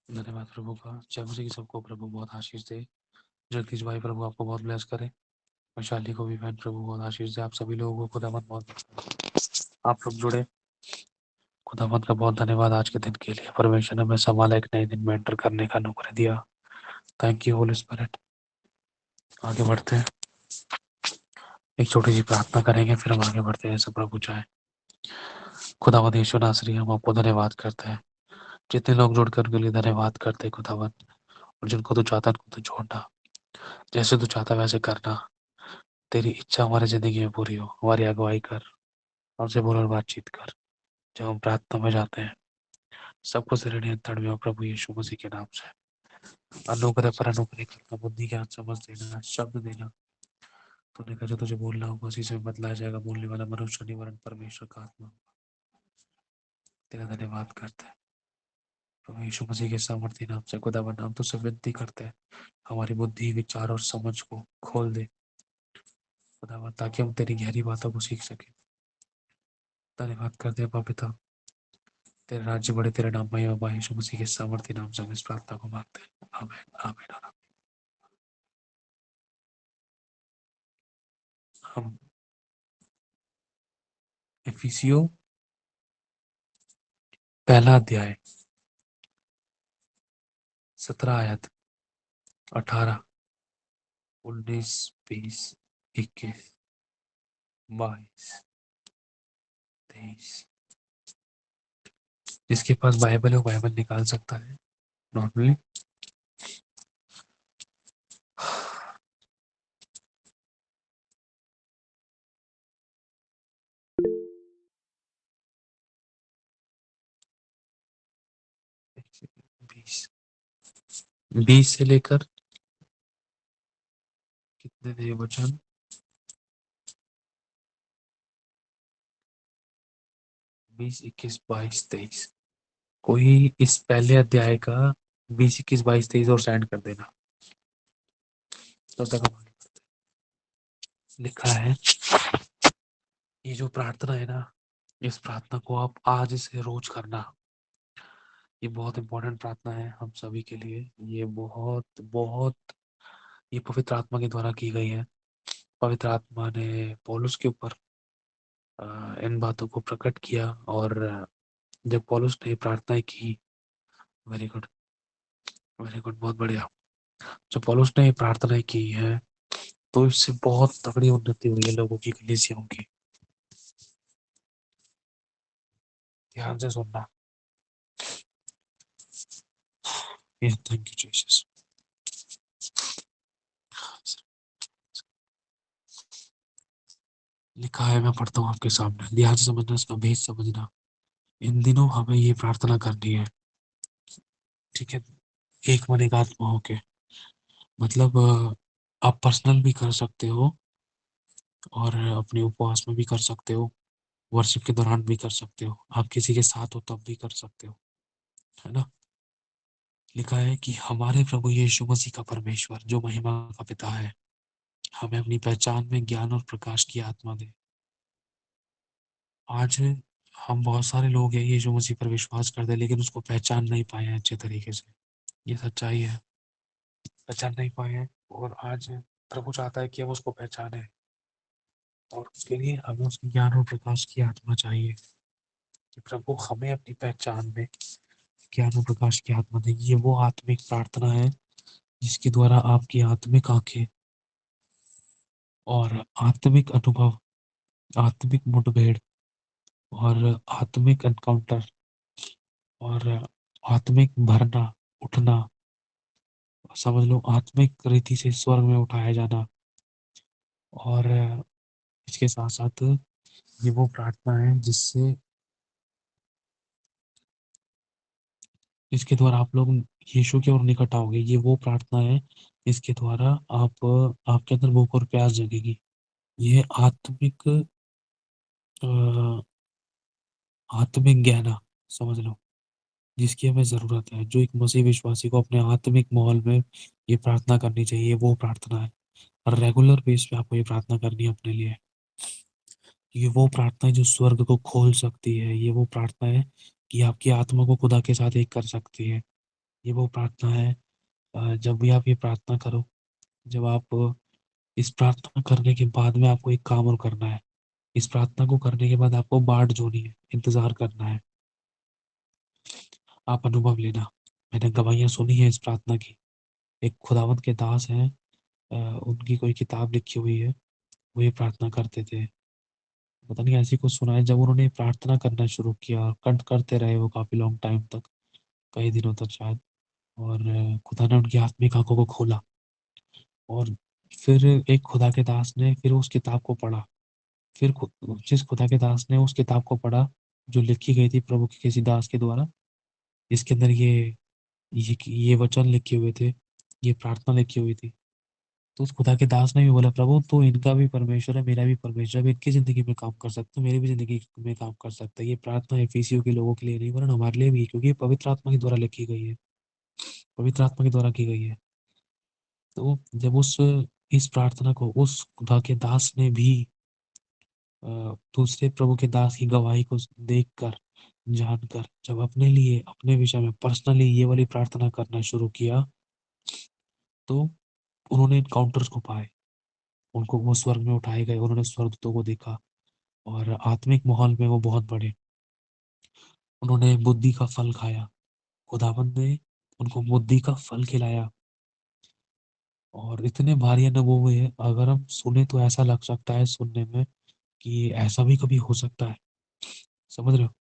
धन्यवाद प्रभु का। जय मसीह की सबको प्रभु बहुत आशीष दे। जगदीश भाई प्रभु आपको बहुत ब्लेस करे। वैशाली को भी बहन प्रभु बहुत आशीष दे। आप सभी लोगों को खुदावंद बहुत आप लोग जुड़े। खुदावंद का बहुत धन्यवाद आज के दिन के लिए। परमेश्वर ने हमें संभाला, एक नए दिन में एंटर करने का अनुग्रह दिया। Thank you Holi spirit. आगे बढ़ते हैं, एक छोटी सी प्रार्थना करेंगे, फिर हम आगे बढ़ते हैं। सब प्रभु चाहे। खुदावंद यीशु नासरी, हम आपको धन्यवाद करते हैं। जितने लोग जुड़कर के लिए धन्यवाद करते हैं खुदावंद। और जिनको तू चाहता उनको तू छोड़ना, जैसे तू चाहता वैसे करना। तेरी इच्छा हमारी जिंदगी में पूरी हो। हमारी अगुवाई कर, हमसे बोल और बातचीत कर। जब हम प्रार्थना में जाते हैं, सब कुछ तेरे नियंत्रण में हो प्रभु यीशु मसीह के नाम से। अनुग्रह पर अनुग्रह करना, बुद्धि ज्ञान समझ देना, शब्द देना। तूने कहा जो तुझे बोलना होगा उसी से बदलाया जाएगा। बोलने वाला मनुष्य नहीं वरन परमेश्वर का आत्मा। तेरा धन्यवाद करते हैं प्रभु यीशु मसीह के सामर्थ्य नाम से। खुदावंद हम तुझसे विनती करते हैं, हमारी बुद्धि विचार और समझ को खोल दे खुदावंद, ताकि हम तेरी गहरी बातों को सीख सके। धन्यवाद करते हैं पिता। तेरे राज्य बड़े, तेरा नाम महिमा, यीशु मसीह के सामर्थ्य नाम से हम इस प्रार्थना को मांगते हैं। आमीन आमीन और आमीन। हम इफिसियों पहला अध्याय 17 आयत 18 19 20 21 22 23। जिसके पास बाइबल है वो बाइबल निकाल सकता है नॉर्मली। बीस 20 से लेकर कितने थे वचन? 20 21 22 23। कोई इस पहले अध्याय का 20 21 22 23 और सेंड कर देना। तो तक हम आगे बढ़ते हैं। लिखा है, ये जो प्रार्थना है ना, इस प्रार्थना को आप आज से रोज करना। ये बहुत इंपॉर्टेंट प्रार्थना है हम सभी के लिए। ये बहुत बहुत ये पवित्र आत्मा के द्वारा की गई है। पवित्र आत्मा ने पौलुस के ऊपर इन बातों को प्रकट किया। और जब पौलुस ने प्रार्थना की, वेरी गुड वेरी गुड, बहुत बढ़िया। जब पौलुस ने प्रार्थना की है तो इससे बहुत तगड़ी उन्नति हुई है लोगों की, कलीसियाओं की। ध्यान से सुनना। Thank you Jesus. लिखा है, मैं पढ़ता हूँ आपके सामने, ध्यान से समझना, इसका भेद समझना। इन दिनों हमें ये प्रार्थना करनी है, ठीक है? एक मन एक आत्मा होके। मतलब आप पर्सनल भी कर सकते हो और अपने उपवास में भी कर सकते हो, वर्शिप के दौरान भी कर सकते हो, आप किसी के साथ हो तब भी कर सकते हो, है ना? लिखा है कि हमारे प्रभु यीशु मसीह का परमेश्वर जो महिमा का पिता है, हमें अपनी पहचान में ज्ञान और प्रकाश की आत्मा दे। आज हम बहुत सारे लोग हैं यीशु मसीह पर विश्वास करते हैं, लेकिन उसको पहचान नहीं पाए हैं अच्छे तरीके से। ये सच्चाई है, पहचान नहीं पाए हैं। और आज प्रभु चाहता है कि हम उसको पहचाने, और उसके लिए हमें उसकी ज्ञान और प्रकाश की आत्मा चाहिए कि प्रभु हमें अपनी पहचान में ज्ञान और प्रकाश की आत्मा दे। ये वो आत्मिक प्रार्थना है जिसके द्वारा आपकी आत्मिक आंखें और आत्मिक अनुभव, आत्मिक मुठभेड़ और आत्मिक एनकाउंटर और आत्मिक भरना, उठना, समझ लो आत्मिक रीति से स्वर्ग में उठाया जाना। और इसके साथ साथ ये वो प्रार्थना है जिससे, इसके द्वारा आप लोग यीशु की ओर निकट आओगे। ये वो प्रार्थना है इसके द्वारा आप, आपके अंदर भूख और प्यास जगेगी। ये आत्मिक अ, आत्मिक ज्ञान, समझ लो, जिसकी हमें जरूरत है। जो एक मसीह विश्वासी को अपने आत्मिक माहौल में ये प्रार्थना करनी चाहिए, वो प्रार्थना है। और रेगुलर बेस पे आपको ये प्रार्थना करनी है अपने लिए। ये वो प्रार्थना है जो स्वर्ग को खोल सकती है। ये वो प्रार्थना है कि आपकी आत्मा को खुदा के साथ एक कर सकती है। ये वो प्रार्थना है, जब भी आप ये प्रार्थना करो, जब आप इस प्रार्थना करने के बाद में आपको एक काम और करना है। इस प्रार्थना को करने के बाद आपको बाट जोनी है, इंतजार करना है, आप अनुभव लेना। मैंने गवाहियां सुनी है इस प्रार्थना की। एक खुदावंत के दास हैं, उनकी कोई किताब लिखी हुई है, वो ये प्रार्थना करते थे। पता नहीं ऐसी कुछ सुना है, जब उन्होंने प्रार्थना करना शुरू किया, कंठ करते रहे वो काफी लॉन्ग टाइम तक, कई दिनों तक शायद, और खुदा ने उनकी आत्मिक आंखों को खोला। और फिर एक खुदा के दास ने फिर उस किताब को पढ़ा। फिर जिस खुदा के दास ने उस किताब को पढ़ा, जो लिखी गई थी प्रभु के किसी दास के द्वारा, इसके अंदर ये वचन लिखे हुए थे, ये प्रार्थना लिखी हुई थी। तो उस खुदा के दास ने भी बोला, प्रभु तो इनका भी परमेश्वर है, मेरा भी परमेश्वर है, इनकी जिंदगी में काम कर सकते हो, मेरी भी जिंदगी में काम कर सकता है। ये प्रार्थना एफिसियों के लोगों के लिए नहीं, वरन हमारे लिए भी है, क्योंकि ये पवित्र आत्मा के द्वारा लिखी गई है, पवित्र आत्मा के द्वारा की गई है। तो जब उस इस प्रार्थना को उस खुदा के दास ने भी दूसरे प्रभु के दास की गवाही को देखकर, जानकर, जब अपने लिए अपने विषय में पर्सनली ये वाली प्रार्थना करना शुरू किया, तो उन्होंने एनकाउंटर्स को पाए। उनको वो स्वर्ग में उठाए गए, उन्होंने स्वर्गदूतों को देखा, और आत्मिक माहौल में वो बहुत बढ़े। उन्होंने बुद्धि का फल खाया, खुदावंद ने उनको बुद्धि का फल खिलाया, और इतने भारी अनुभव हुए, अगर हम सुने तो ऐसा लग सकता है सुनने में कि ऐसा भी कभी हो सकता है। समझ रहे हो?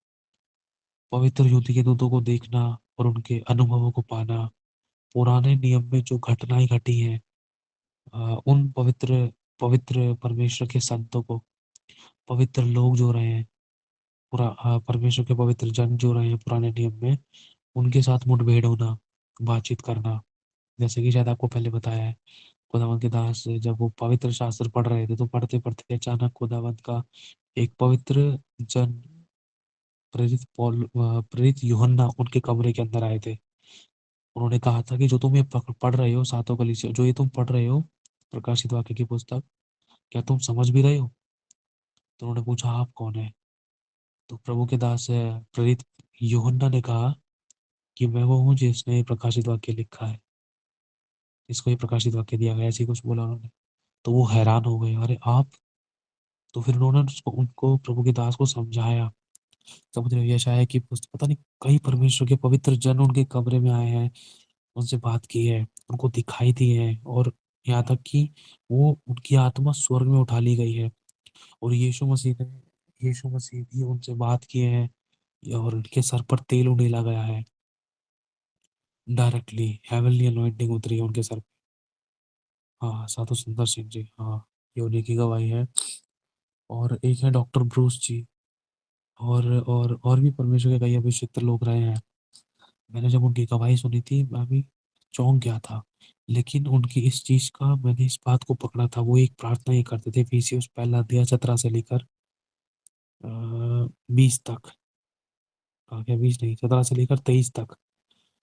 पवित्र युति के दूतों को देखना और उनके अनुभवों को पाना, पुराने नियम में जो घटनाएं घटी हैं, उन पवित्र पवित्र परमेश्वर के संतों को, पवित्र लोग जो रहे हैं, परमेश्वर के पवित्र जन जो रहे हैं पुराने नियम में, उनके साथ मुठभेड़ होना, बातचीत करना। जैसे कि शायद आपको पहले बताया है, खुदावंत के दास जब वो पवित्र शास्त्र पढ़ रहे थे, तो पढ़ते पढ़ते अचानक खुदावंत का एक पवित्र जन, प्रेरित यूहन्ना उनके कमरे के अंदर आए थे। उन्होंने कहा था कि जो तुम ये पढ़ रहे हो, सातों कलीसिया, जो ये तुम पढ़ रहे हो, प्रकाशित वाक्य की पुस्तक, क्या तुम समझ भी रहे हो? तो उन्होंने पूछा, आप कौन है? तो प्रभु के दास प्रेरित यूहन्ना ने कहा कि मैं वो हूँ जिसने प्रकाशित वाक्य लिखा है, इसको ये प्रकाशित वाक्य दिया गया, ऐसे कुछ बोला उन्होंने। तो वो हैरान हो गए, अरे आप! तो फिर उन्होंने उसको उनको प्रभु के दास को समझाया। समझ रहे हो? यशायाह की पुस्तक, पता नहीं कई परमेश्वर के पवित्र जन उनके कमरे में आए हैं, उनसे बात की है, उनको दिखाई दी है, और यहाँ तक कि वो उनकी आत्मा स्वर्ग में उठा ली गई है। और यीशु मसीह भी उनसे बात किए हैं, और उनके सर पर तेल उंडेला गया है, डायरेक्टली हेवनली अनॉइंटिंग उतरी है उनके सर पे। हाँ, साधु सुंदर सिंह जी, हाँ, ये उन्हीं की गवाही है। और एक है डॉक्टर ब्रूस जी, और भी परमेश्वर के कई अभिषिक्त लोग रहे हैं। मैंने जब उनकी गवाही सुनी थी, मैं भी चौंक गया था। लेकिन उनकी इस चीज का मैंने इस बात को पकड़ा था, वो एक प्रार्थना ही करते थे, इफिसियुस पहला अध्याय 17 से लेकर 20 तक, कहा गया 20 नहीं, 17 से लेकर 23 तक,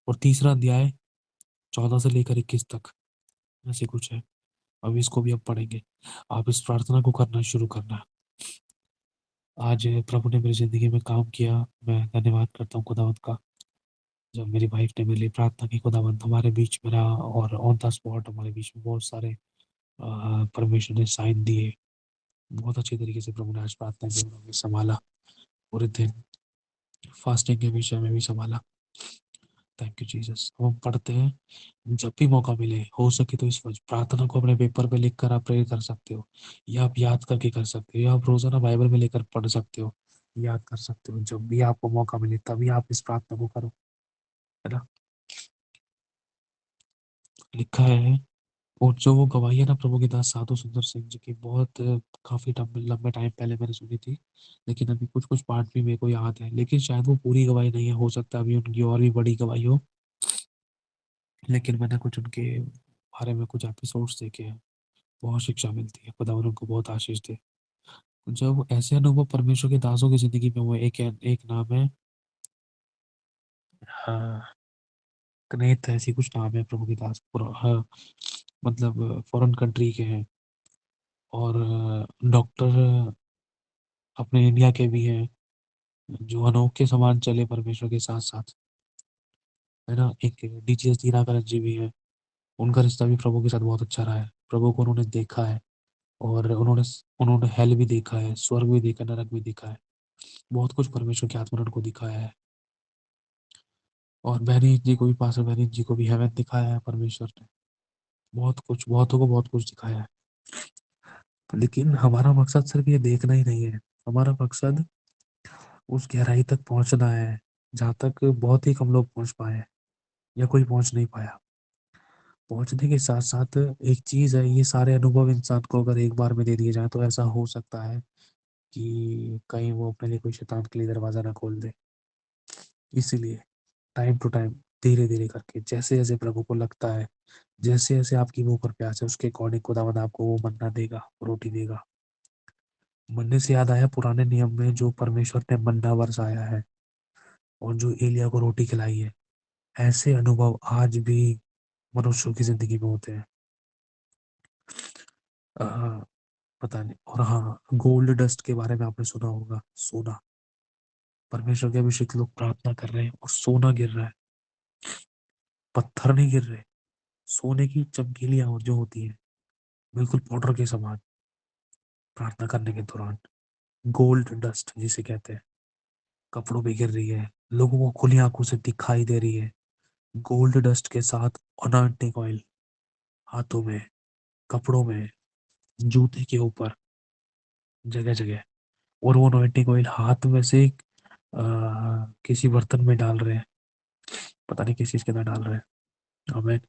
और तीसरा अध्याय 14 से लेकर 21 तक, ऐसे कुछ है। अब इसको भी अब पढ़ेंगे। आप इस प्रार्थना को करना शुरू करना। आज प्रभु ने मेरी जिंदगी में काम किया, मैं धन्यवाद करता हूँ खुदावंत का। जब मेरी वाइफ ने मेरे लिए प्रार्थना की, खुदावंत हमारे बीच में रहा, और ऑन द स्पॉट हमारे बीच में बहुत सारे परमेश्वर ने साइन दिए। बहुत अच्छे तरीके से प्रभु ने आज प्रार्थना की, उन्होंने संभाला, पूरे दिन फास्टिंग के विषय में भी संभाला। Thank you Jesus. हम पढ़ते हैं, जब भी मौका मिले, हो सके तो इस प्रार्थना को अपने पेपर पे लिख कर आप प्रे कर सकते हो, या आप याद करके कर सकते हो, या आप रोजाना बाइबल में लेकर पढ़ सकते हो, याद कर सकते हो। जब भी आपको मौका मिले तभी आप इस प्रार्थना को करो, है ना? लिखा है। और जो वो गवाही है ना प्रभु के दास साधु सुंदर सिंह जी की, बहुत काफी लंबे टाइम पहले मैंने सुनी थी, लेकिन अभी कुछ कुछ पार्ट भी मेरे को याद है, लेकिन शायद वो पूरी गवाही नहीं है, हो सकता है अभी उनकी और भी बड़ी गवाही हो। लेकिन मैंने कुछ उनके बारे में कुछ एपिसोड्स देखे हैं, बहुत शिक्षा मिलती है, खुदा उनको बहुत आशीष दे। जब ऐसे अनुभव परमेश्वर के दासों की जिंदगी में हुए, एक नाम है, हाँ, कनेत ऐसी कुछ नाम है प्रभु के दास, हाँ, मतलब फॉरेन कंट्री के हैं, और डॉक्टर अपने इंडिया के भी हैं, जो अनोखे समान चले परमेश्वर के साथ साथ, है ना। एक डीजीएस दीनाकरन जी भी है, उनका रिश्ता भी प्रभु के साथ बहुत अच्छा रहा है। प्रभु को उन्होंने देखा है, और उन्होंने उन्होंने हेल भी देखा है, स्वर्ग भी देखा, नरक भी देखा है। बहुत कुछ परमेश्वर के आत्मा ने उनको दिखाया है। और बहनी जी को भी, पास्टर बहनी जी को भी हेवन दिखाया है परमेश्वर ने। बहुत कुछ, बहुतों को बहुत कुछ दिखाया है। लेकिन हमारा मकसद सिर्फ ये देखना ही नहीं है। हमारा मकसद उस गहराई तक पहुंचना है जहाँ तक बहुत ही कम लोग पहुंच पाए हैं, या कोई पहुंच नहीं पाया। पहुंचने के साथ साथ एक चीज है, ये सारे अनुभव इंसान को अगर एक बार में दे दिए जाए तो ऐसा हो सकता है कि कहीं वो अपने लिए कोई शैतान के लिए दरवाजा ना खोल दे। इसीलिए टाइम टू टाइम, धीरे धीरे करके, जैसे जैसे प्रभु को लगता है, जैसे जैसे आपकी मुंह पर प्यास है, उसके अकॉर्डिंग खुदावंद आपको वो मन्ना देगा, रोटी देगा। मन्ने से याद आया, पुराने नियम में जो परमेश्वर ने मन्ना बरसाया है और जो एलिया को रोटी खिलाई है, ऐसे अनुभव आज भी मनुष्यों की जिंदगी में होते हैं। आ, पता नहीं। और हाँ, गोल्ड डस्ट के बारे में आपने सुना होगा, सोना। परमेश्वर के अभिषेक लोग प्रार्थना कर रहे हैं और सोना गिर रहा है, पत्थर नहीं गिर रहे। सोने की चमकीलियां जो होती है, बिल्कुल पाउडर के समान, प्रार्थना करने के दौरान गोल्ड डस्ट जिसे कहते हैं, कपड़ों पे गिर रही है, लोगों को खुली आंखों से दिखाई दे रही है। गोल्ड डस्ट के साथ अनॉइंटिंग ऑयल, हाथों में, कपड़ों में, जूते के ऊपर, जगह जगह। और वो अनॉइंटिंग ऑयल हाथ में से किसी बर्तन में डाल रहे हैं, पता नहीं किस चीज के अंदर डाल रहे हैं। हमें,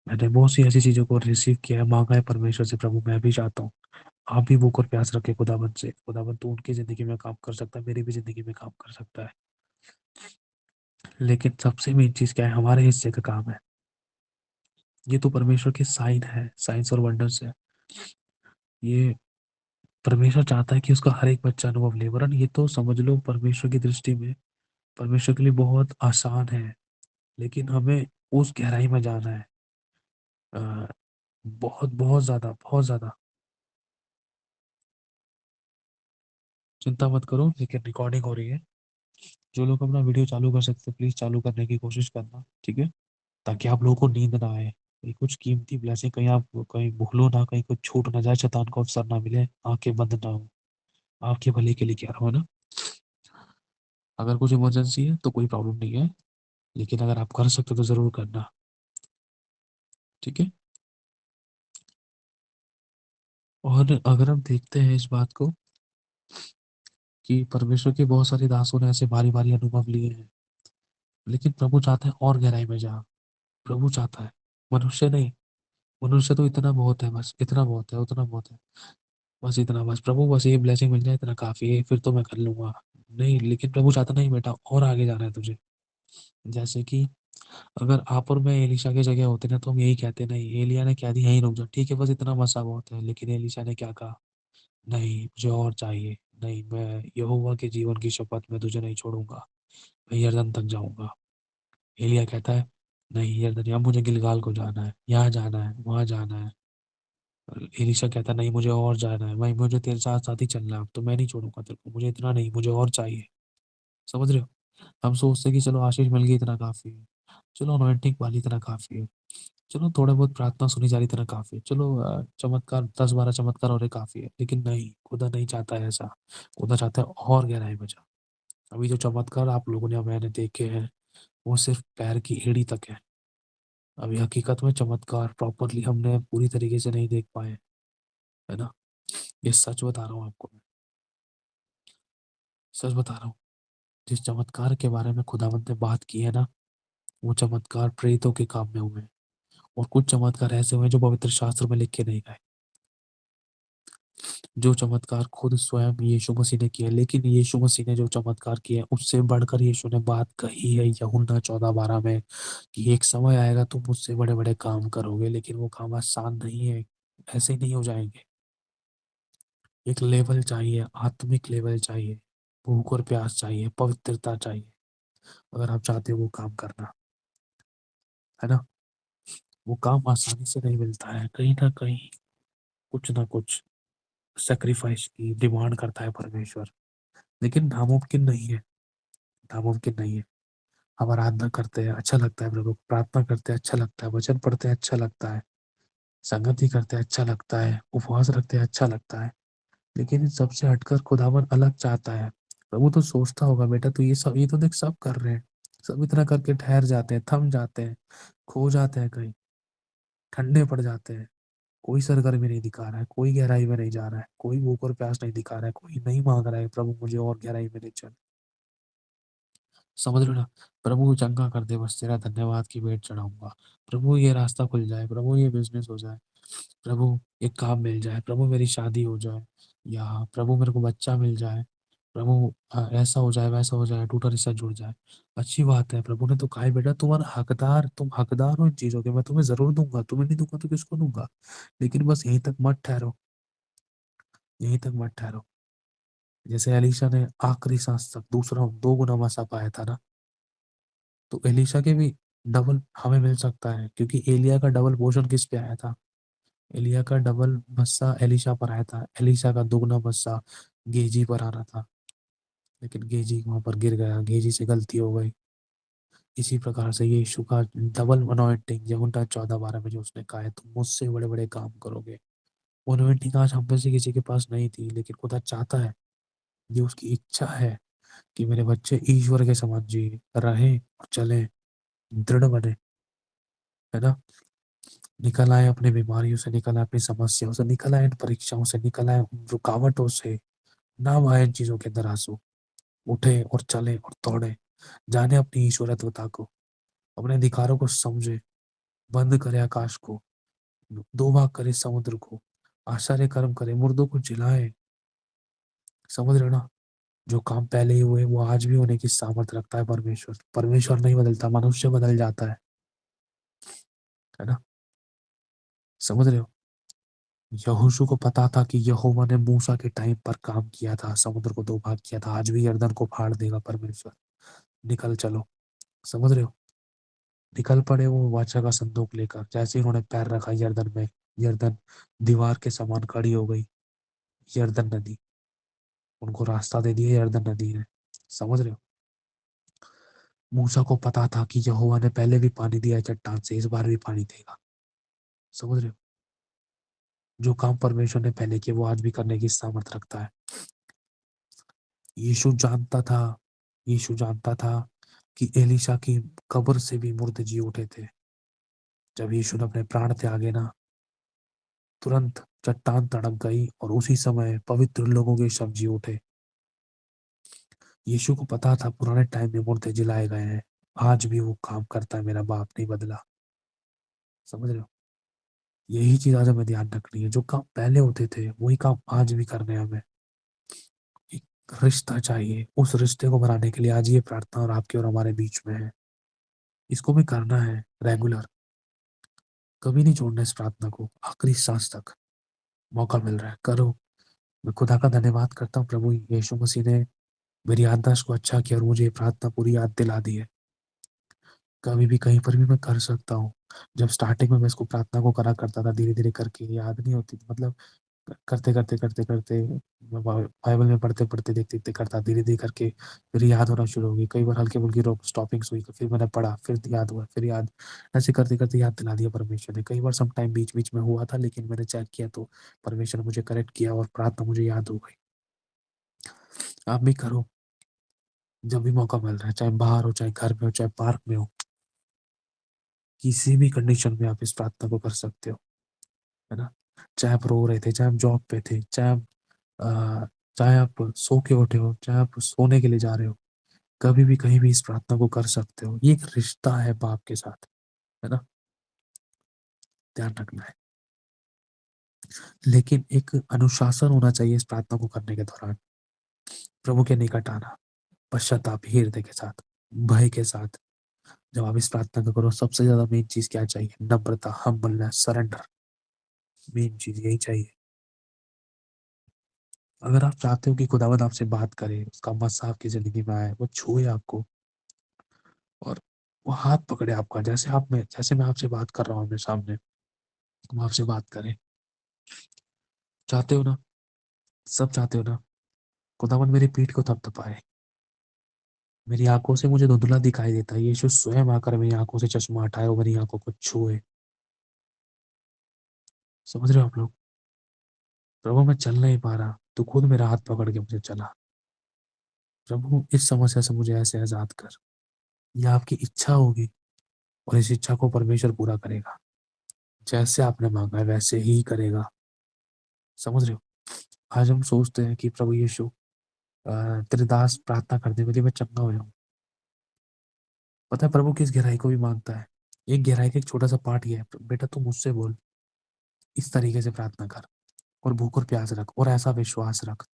मैंने बहुत सी ऐसी चीजों को रिसीव किया है, मांगा है परमेश्वर से, प्रभु मैं भी चाहता हूँ। आप भी भूख और प्यास रखे खुदाबंद से। खुदाबंद तो उनकी जिंदगी में काम कर सकता है, मेरी भी जिंदगी में काम कर सकता है। लेकिन सबसे मेन चीज क्या है, हमारे हिस्से का काम है। ये तो परमेश्वर के साइन है, साइंस और वंडर्स है। ये परमेश्वर चाहता है कि उसका हर एक बच्चा अनुभव ले, वरन ये तो समझ लो परमेश्वर की दृष्टि में, परमेश्वर के लिए बहुत आसान है। लेकिन हमें उस गहराई में जाना है। अ, बहुत बहुत ज्यादा, बहुत ज्यादा। चिंता मत करो, लेकिन रिकॉर्डिंग हो रही है। जो लोग अपना वीडियो चालू कर सकते, प्लीज चालू करने की कोशिश करना, ठीक है। ताकि आप लोगों को नींद ना आए, कहीं कुछ कीमती ब्लेसिंग कहीं आप कहीं भूलो ना, कहीं कुछ छूट ना जाए, शैतान को अवसर ना मिले, आंखें बंद ना हो। आपके भले के लिए कह रहा हूँ ना। अगर कुछ इमरजेंसी है तो कोई प्रॉब्लम नहीं है, लेकिन अगर आप कर सकते हो तो जरूर करना, ठीक है। और अगर हम देखते हैं इस बात को कि परमेश्वर के बहुत सारे दासों ने ऐसे भारी भारी अनुभव लिए हैं, लेकिन प्रभु चाहता है और गहराई में जा। प्रभु चाहता है, मनुष्य नहीं। मनुष्य तो इतना बहुत है, बस इतना बहुत है, उतना बहुत है, बस इतना, बस प्रभु बस ये ब्लेसिंग मिल जाए, इतना काफी है, फिर तो मैं कर लूंगा। नहीं, लेकिन प्रभु चाहता नहीं बेटा, और आगे जाना है तुझे। जैसे कि अगर आप और मैं एलिशा की जगह होते ना, तो हम यही कहते, नहीं एलिया ने क्या दिया, यहीं रुक जाओ, ठीक है, बस इतना मसा बहुत है। लेकिन एलिशा ने क्या कहा, नहीं मुझे और चाहिए, नहीं मैं यहोवा के जीवन की शपथ में तुझे नहीं छोड़ूंगा, मैं यरदन तक जाऊंगा। एलिया कहता है, नहीं यरदन, अब मुझे गिलगाल को जाना है, यहाँ जाना है, वहां जाना है। एलिशा कहता है, नहीं मुझे और जाना है, मैं मुझे तेरे साथ साथ ही चलना है, अब तो मैं नहीं छोड़ूंगा तेरे को, मुझे इतना नहीं, मुझे और चाहिए। समझ रहे हो। हम सोचते कि चलो आशीष मिल गई, इतना काफी है। चलो अनॉइंटिंग वाली, इतना काफी है। चलो थोड़ा बहुत प्रार्थना सुनी जा रही, इतना काफी है। चलो चमत्कार, 10-12 चमत्कार और ये काफी है। लेकिन नहीं, खुदा नहीं चाहता है ऐसा। खुदा चाहता है और गहराई में जा। अभी जो चमत्कार आप लोगों ने, मैंने देखे हैं, वो सिर्फ पैर की एड़ी तक है। अभी हकीकत में चमत्कार प्रॉपरली हमने पूरी तरीके से नहीं देख पाए, है ना। ये सच बता रहा हूँ आपको मैं, सच बता रहा हूँ। जिस चमत्कार के बारे में खुदावंत ने बात की है ना, वो चमत्कार प्रेरितों के काम में हुए हैं। और कुछ चमत्कार ऐसे हुए हैं जो पवित्र शास्त्र में लिख के नहीं गए। जो चमत्कार खुद स्वयं यीशु मसीह ने किया, लेकिन यीशु मसीह ने जो चमत्कार किया उससे बढ़कर यीशु ने बात कही है यूहन्ना 14:12 में, कि एक समय आएगा तुम मुझसे बड़े बड़े काम करोगे, लेकिन वो काम आसान नहीं है, ऐसे ही नहीं हो जाएंगे। एक लेवल चाहिए, आत्मिक लेवल चाहिए, भूख और प्यास चाहिए, पवित्रता चाहिए, अगर आप चाहते हो वो काम करना, है ना। वो काम आसानी से नहीं मिलता है, कहीं ना कुछ सेक्रीफाइस की डिमांड करता है परमेश्वर। लेकिन नामुमकिन नहीं है, नामुमकिन नहीं है। हम आराधना करते हैं, अच्छा लगता है प्रभु, प्रार्थना करते हैं, अच्छा लगता है, वचन पढ़ते हैं, अच्छा लगता है, संगति करते हैं, अच्छा लगता है, उपवास रखते हैं, अच्छा लगता है। लेकिन इन सबसे हटकर खुदावन अलग चाहता है। प्रभु तो सोचता होगा बेटा, तो ये तो देख सब कर रहे हैं, सब इतना करके ठहर जाते हैं, थम जाते हैं, खो जाते हैं, कहीं ठंडे पड़ जाते हैं। कोई सरगर्मी नहीं दिखा रहा है, कोई गहराई में नहीं जा रहा है, कोई भूख और प्यास नहीं दिखा रहा है, कोई नहीं मांग रहा है प्रभु मुझे और गहराई में ले चल। समझ लो ना। प्रभु चंगा कर दे, बस तेरा धन्यवाद की भेंट चढ़ाऊंगा। प्रभु ये रास्ता खुल जाए, प्रभु ये बिजनेस हो जाए, प्रभु एक काम मिल जाए, प्रभु मेरी शादी हो जाए, या प्रभु मेरे को बच्चा मिल जाए, प्रभु ऐसा हो जाए, वैसा हो जाए, टूटा रिश्ता जुड़ जाए। अच्छी बात है, प्रभु ने तो कहा है बेटा तुम्हारा हकदार, तुम हकदार हो इन चीजों के, मैं तुम्हें जरूर दूंगा, तुम्हें नहीं दूंगा तो किसको दूंगा। लेकिन बस यहीं तक मत ठहरो, यहीं तक मत ठहरो। जैसे एलिशा ने आखिरी सांस तक दूसरा 2 गुना वसा पाया था ना, तो एलिशा के भी डबल हमें मिल सकता है, क्योंकि एलिया का डबल पोर्शन किस पे आया था? एलिया का डबल मस्सा एलिशा पर आया था, एलिशा का 2 गुना मस्सा गेजी पर आना था, लेकिन गेजी वहां पर गिर गया, गेजी से गलती हो गई। इसी प्रकार से ये यीशु का डबल अनॉइंटिंग, यूहन्ना 14:12 में जो उसने कहा है तुम मुझसे बड़े बड़े काम करोगे। वो अनॉइंटिंग आज हम में से किसी के पास नहीं थी, लेकिन खुदा चाहता है, ये उसकी इच्छा है कि मेरे बच्चे ईश्वर के समान जी रहें और चलें, दृढ़ बने, है ना। निकल आए अपनी बीमारियों से, निकल आए अपनी समस्याओं से, निकल आए इन परीक्षाओं से, निकल आए उन रुकावटों से, ना आए इन चीजों के अंदर आंसू। उठे और चले और दौड़े, जाने अपनी ईश्वरत्वता को, अपने अधिकारों को समझे, बंद करे आकाश को, दो भाग करे समुद्र को, आश्चर्य कर्म करे, मुर्दों को जिलाए। समझ रहे हो ना। जो काम पहले ही हुए वो आज भी होने की सामर्थ्य रखता है परमेश्वर। परमेश्वर नहीं बदलता, मनुष्य बदल जाता है ना। समझ रहे हो। यहोशू को पता था कि यहोवा ने मूसा के टाइम पर काम किया था, समुद्र को 2 भाग किया था, आज भी यर्दन को फाड़ देगा परमेश्वर। निकल चलो। समझ रहे हो। निकल पड़े वो वाचा का संदूक लेकर, जैसे ही उन्होंने पैर रखा यर्दन में, यर्दन दीवार के समान खड़ी हो गई। यर्दन नदी उनको रास्ता दे दिया, यर्दन नदी ने। समझ रहे हो। मूसा को पता था कि यहोवा ने पहले भी पानी दिया है चट्टान से, इस बार भी पानी देगा। समझ रहे हो। जो काम परमेश्वर ने पहले किया वो आज भी करने की सामर्थ रखता है। यीशु जानता था, यीशु जानता था कि एलिशा की कब्र से भी मुर्दे जी उठे थे। जब यीशु ने अपने प्राण त्यागे ना, तुरंत चट्टान तड़प गई और उसी समय पवित्र लोगों के शव जी उठे। यीशु को पता था पुराने टाइम में मुर्दे जिलाए गए हैं, आज भी वो काम करता है, मेरा बाप नहीं बदला। समझ रहे हो। यही चीज आज हमें ध्यान रखनी है, जो काम पहले होते थे वही काम आज भी करने हैं हमें। एक रिश्ता चाहिए, उस रिश्ते को बनाने के लिए आज ये प्रार्थना और आपके और हमारे बीच में है। इसको भी करना है रेगुलर, कभी नहीं छोड़ना इस प्रार्थना को, आखिरी सांस तक मौका मिल रहा है करो। मैं खुदा का धन्यवाद करता हूँ, प्रभु यीशु मसीह ने मेरी याददाश्त को अच्छा किया और मुझे ये प्रार्थना पूरी याद दिला दी है। कभी भी कहीं पर भी मैं कर सकता हूँ। जब स्टार्टिंग में मैं इसको प्रार्थना को करा करता था, धीरे धीरे करके याद नहीं होती थी, मतलब करते करते करते करते बाइबल में पढ़ते पढ़ते देखते देखते करता, धीरे धीरे करके फिर याद होना शुरू हो गई। कई बार हल्की फुल्की रोक स्टॉपिंग्स हुई, फिर मैंने पढ़ा, फिर याद हुआ, फिर याद, ऐसे करते करते याद दिला दिया परमेश्वर ने। कई बार सम टाइम बीच बीच में हुआ था, लेकिन मैंने चेक किया तो परमेश्वर ने मुझे करेक्ट किया और प्रार्थना मुझे याद हो गई। आप भी करो, जब भी मौका मिल रहा है, चाहे बाहर हो, चाहे घर में हो, चाहे पार्क में हो, किसी भी कंडीशन में आप इस प्रार्थना को कर सकते हो, है ना। चाहे आप रो रहे थे, चाहे आप जॉब पे थे, अ, चाहे आप सो के उठे हो, चाहे आप सोने के लिए जा रहे हो, कभी भी कहीं भी इस प्रार्थना को कर सकते हो। ये एक रिश्ता है बाप के साथ, है ना। ध्यान रखना है, लेकिन एक अनुशासन होना चाहिए इस प्रार्थना को करने के दौरान। प्रभु के निकट आना, पश्चाताप हृदय के साथ, भय के साथ। जब आप इस प्रार्थना को करो, सबसे ज्यादा मेन चीज क्या चाहिए? नम्रता, हम्बलनेस, सरेंडर। मेन चीज यही चाहिए। अगर आप चाहते हो कि खुदावंद आपसे बात करे, उसका मसा आपकी जिंदगी में आए, वो छुए आपको और वो हाथ पकड़े आपका, जैसे मैं आपसे बात कर रहा हूँ अपने सामने, तुम आपसे बात करें। चाहते हो ना, सब चाहते हो ना, खुदावन मेरी पीठ को थपथपाए, मेरी आंखों से मुझे धुंधला दिखाई देता है, यीशु स्वयं आकर मेरी आंखों से चश्मा हटाए और मेरी आंखों को छुए। समझ रहे हो आप लोग? प्रभु मैं चल नहीं पा रहा, तू खुद मेरा हाथ पकड़ के मुझे चला। प्रभु इस समस्या से मुझे ऐसे आजाद कर। यह आपकी इच्छा होगी और इस इच्छा को परमेश्वर पूरा करेगा। जैसे आपने मांगा है वैसे ही करेगा। समझ रहे हो? आज हम सोचते हैं कि प्रभु यीशु तेरे दास प्रार्थना करने के लिए मैं चंगा हो जाऊं। पता है प्रभु किस गहराई को भी मांगता है? एक गहराई का एक छोटा सा पार्ट ये है, बेटा तू मुझसे बोल, इस तरीके से प्रार्थना कर और भूख और प्यास रख और ऐसा विश्वास रख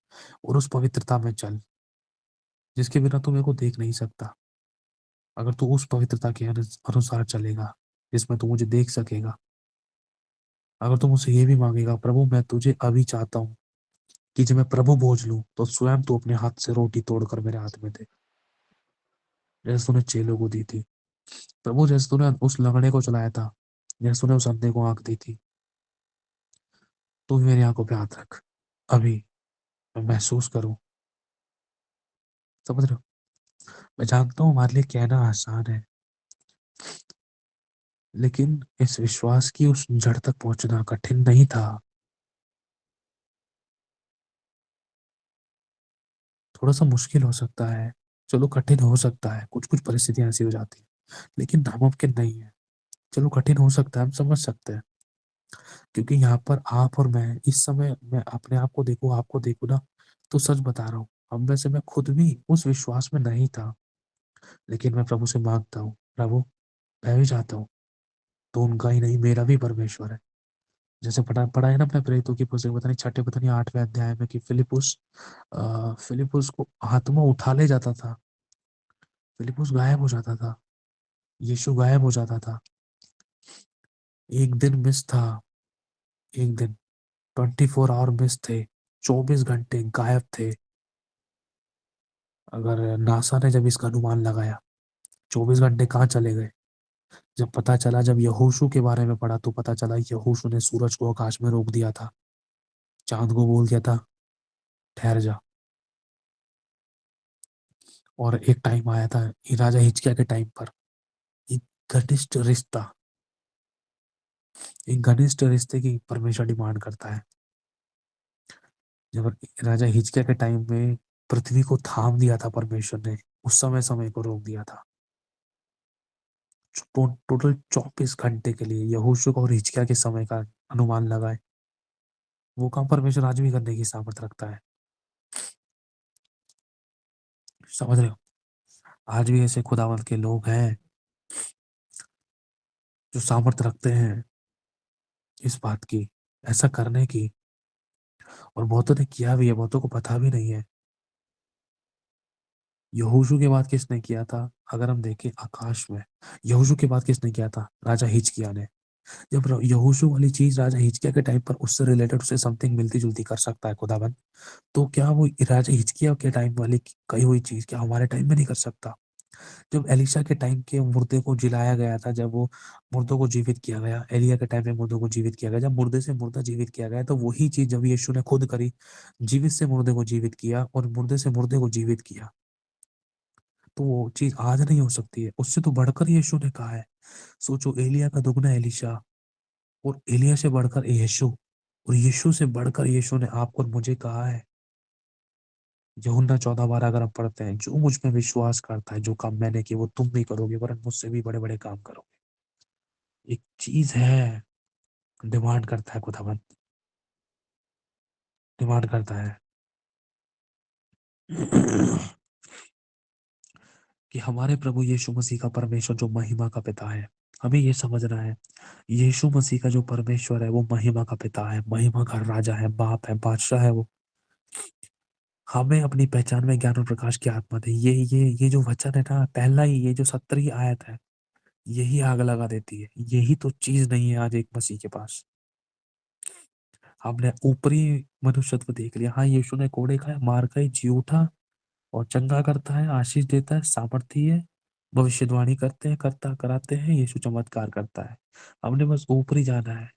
और उस पवित्रता में चल जिसके बिना तू मेरे को देख नहीं सकता। अगर तू उस पवित्रता के अनुसार चलेगा जिसमें तू मुझे देख सकेगा, अगर तू मुझसे ये भी मांगेगा, प्रभु मैं तुझे अभी चाहता हूँ कि जब मैं प्रभु भोज लूं तो स्वयं तू अपने हाथ से रोटी तोड़कर मेरे हाथ में दे, जैसे तूने चेलों को दी थी। प्रभु जैसे तूने उस लंगड़े को चलाया था, जैसे तूने उस अंधे को आंख दी थी, तू भी मेरी आंखों पे हाथ रख अभी, मैं महसूस करूं। समझ रहे हो? मैं जानता हूँ हमारे लिए कहना आसान है, लेकिन इस विश्वास की उस जड़ तक पहुंचना कठिन नहीं था। थोड़ा सा मुश्किल हो सकता है, चलो कठिन हो सकता है, कुछ कुछ परिस्थितियां ऐसी हो जाती है, लेकिन नामुमकिन नहीं है। चलो कठिन हो सकता है, हम समझ सकते हैं, क्योंकि यहाँ पर आप और मैं इस समय, मैं अपने आप को देखूं, आपको देखूं ना, तो सच बता रहा हूँ, हम में से मैं खुद भी उस विश्वास में नहीं था। लेकिन मैं प्रभु से मांगता हूँ, प्रभु मैं भी चाहता हूँ तो उनका ही नहीं मेरा भी परमेश्वर है। जैसे पढ़ा पढ़ा है ना अपने प्रेरितों की पुस्तक, पता नहीं छठे पता नहीं आठवें अध्याय में, कि फिलिपुस को आत्मा उठा ले जाता था, फिलिपुस गायब हो जाता था, यीशु गायब हो जाता था। एक दिन मिस था, एक दिन 24 आवर मिस थे, 24 घंटे गायब थे। अगर नासा ने जब इसका अनुमान लगाया 24 घंटे कहाँ चले गए, जब पता चला, जब यहोशू के बारे में पढ़ा तो पता चला यहोशू ने सूरज को आकाश में रोक दिया था, चांद को बोल दिया था ठहर जा। और एक टाइम आया था राजा हिजकिय्याह के टाइम पर, एक घनिष्ठ रिश्ता, एक घनिष्ठ रिश्ते की परमेश्वर डिमांड करता है। जब राजा हिजकिय्याह के टाइम में पृथ्वी को थाम दिया था परमेश्वर ने, उस समय समय को रोक दिया था। टोटल 24 घंटे के लिए यहोशू और हिजकिय्याह के समय का अनुमान लगाए, वो काम परमेश्वर आज भी करने की सामर्थ रखता है। समझ रहे हो? आज भी ऐसे खुदावंत के लोग हैं जो सामर्थ रखते हैं इस बात की, ऐसा करने की। और बहुतों ने किया भी है, बहुतों को पता भी नहीं है। यहोशू के बाद किसने किया था? अगर हम देखें आकाश में, यहोशू के बाद किसने किया था? राजा हिजकिय्याह ने। जब यहोशू वाली चीज राजा हिजकिय्याह के टाइम पर उससे रिलेटेड उसे समथिंग मिलती जुलती कर सकता है खुदावन, तो क्या वो राजा हिजकिय्याह के टाइम वाली कही हुई चीज क्या हमारे टाइम में नहीं कर सकता? जब एलिशा के टाइम के मुर्दे को जिलाया गया था, जब वो मुर्दों को जीवित किया गया, एलिया के टाइम में मुर्दों को जीवित किया गया, जब मुर्दे से मुर्दा जीवित किया गया, तो वही चीज जब यीशु ने खुद करी, जीवित से मुर्दे को जीवित किया और मुर्दे से मुर्दे को जीवित किया, तो वो चीज आज नहीं हो सकती है। उससे तो बढ़कर यीशु ने कहा है। सोचो, एलिया का दुगना एलिशा, और एलिया से बढ़कर यीशु, और यीशु से बढ़कर यीशु ने आपको और मुझे कहा है। यूहन्ना 14:12 अगर आप पढ़ते हैं, जो मुझ में विश्वास करता है, जो काम मैंने किए वो तुम भी करोगे, वरन मुझसे भी बड़े बड़े काम करोगे। एक चीज है, डिमांड करता है खुदावन, डिमांड करता है कि हमारे प्रभु यीशु मसीह का परमेश्वर जो महिमा का पिता है, हमें ये समझना है, यीशु मसीह का जो परमेश्वर है वो महिमा का पिता है, महिमा का राजा है, बाप है, बादशाह है वो। हमें अपनी पहचान में ज्ञान और प्रकाश की आत्मा दे। ये जो वचन है ना, पहला ही ये जो 17वीं आयत है, यही आग लगा देती है। यही तो चीज नहीं है आज एक मसीह के पास। हमने ऊपरी मनुष्यत्व देख लिया, हाँ यीशु ने कोड़े खाए, मार खाई, जी उठा और चंगा करता है, आशीष देता है, सामर्थी है, भविष्यवाणी करते हैं, करता कराते हैं, यीशु चमत्कार करता है। हमने बस ऊपरी जाना है।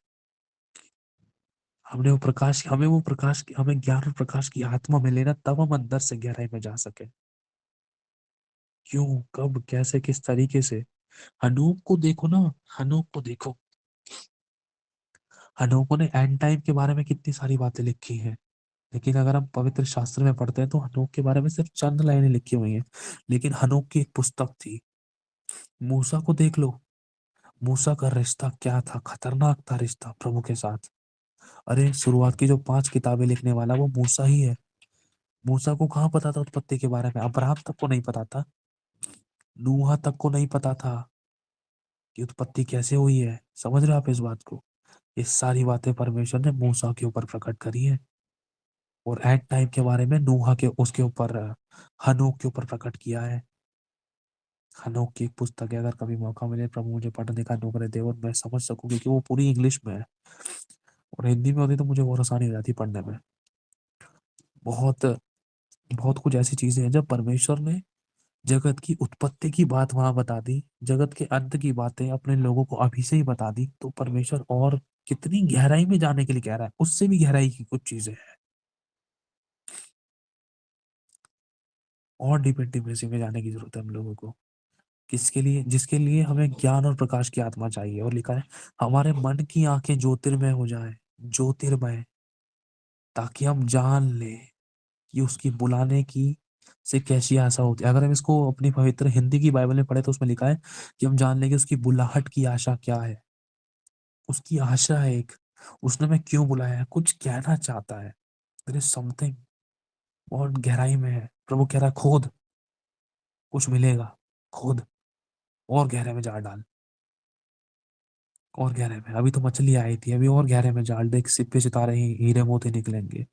हमने वो प्रकाश, हमें वो प्रकाश की, हमें ज्ञान और प्रकाश की आत्मा में लेना, तब हम अंदर से गहराई में जा सके। क्यों, कब, कैसे, किस तरीके से। हनोक को देखो ना, हनोक को देखो। हनोको ने एंड टाइम के बारे में कितनी सारी बातें लिखी हैं, लेकिन अगर हम पवित्र शास्त्र में पढ़ते हैं तो हनोक के बारे में सिर्फ चंद लाइनें लिखी हुई हैं। लेकिन हनोक की एक पुस्तक थी। मूसा को देख लो, मूसा का रिश्ता क्या था, खतरनाक था रिश्ता प्रभु के साथ। अरे शुरुआत की जो 5 किताबें लिखने वाला वो मूसा ही है। मूसा को कहाँ पता था उत्पत्ति के बारे में, अब्राहम तक को नहीं पता था, नूहा तक को नहीं पता था कि उत्पत्ति कैसे हुई है। समझ रहे हो आप इस बात को। ये सारी बातें परमेश्वर ने मूसा के ऊपर प्रकट करी है। और एंड टाइम के बारे में नूहा के उसके ऊपर हनोक के ऊपर प्रकट किया है। हनोक की एक पुस्तक है, अगर कभी मौका मिले प्रभु मुझे पढ़ने का अनुग्रह दे और मैं समझ सकूं, क्योंकि वो पूरी इंग्लिश में है। और हिंदी में होती तो मुझे बहुत आसानी हो जाती पढ़ने में। बहुत बहुत कुछ ऐसी चीजें हैं जब परमेश्वर ने जगत की उत्पत्ति की बात वहां बता दी, जगत के अंत की बातें अपने लोगों को अभी से ही बता दी, तो परमेश्वर और कितनी गहराई में जाने के लिए कह रहा है, उससे भी गहराई की कुछ चीजें हैं। और डीप इंटीमेसी में जाने की जरूरत है हम लोगों को। किसके लिए, जिसके लिए हमें ज्ञान और प्रकाश की आत्मा चाहिए। और लिखा है हमारे मन की आंखें ज्योतिर्मय हो जाए, ज्योतिर्मय, ताकि हम जान ले कि उसकी बुलाने की से कैसी आशा होती है। अगर हम इसको अपनी पवित्र हिंदी की बाइबल में पढ़े तो उसमें लिखा है कि हम जान लेंगे उसकी बुलाहट की आशा क्या है। उसकी आशा है एक, उसने हमें क्यों बुलाया है, कुछ कहना चाहता है। देयर इज समथिंग, और गहराई में है। प्रभु कह रहा है खोद, कुछ मिलेगा, खोद, और गहरे में जाल डाल, और गहरे में। अभी तो मछली आई थी, अभी और गहरे में जाल देख, सिप्पे सितारे हीरे मोती निकलेंगे।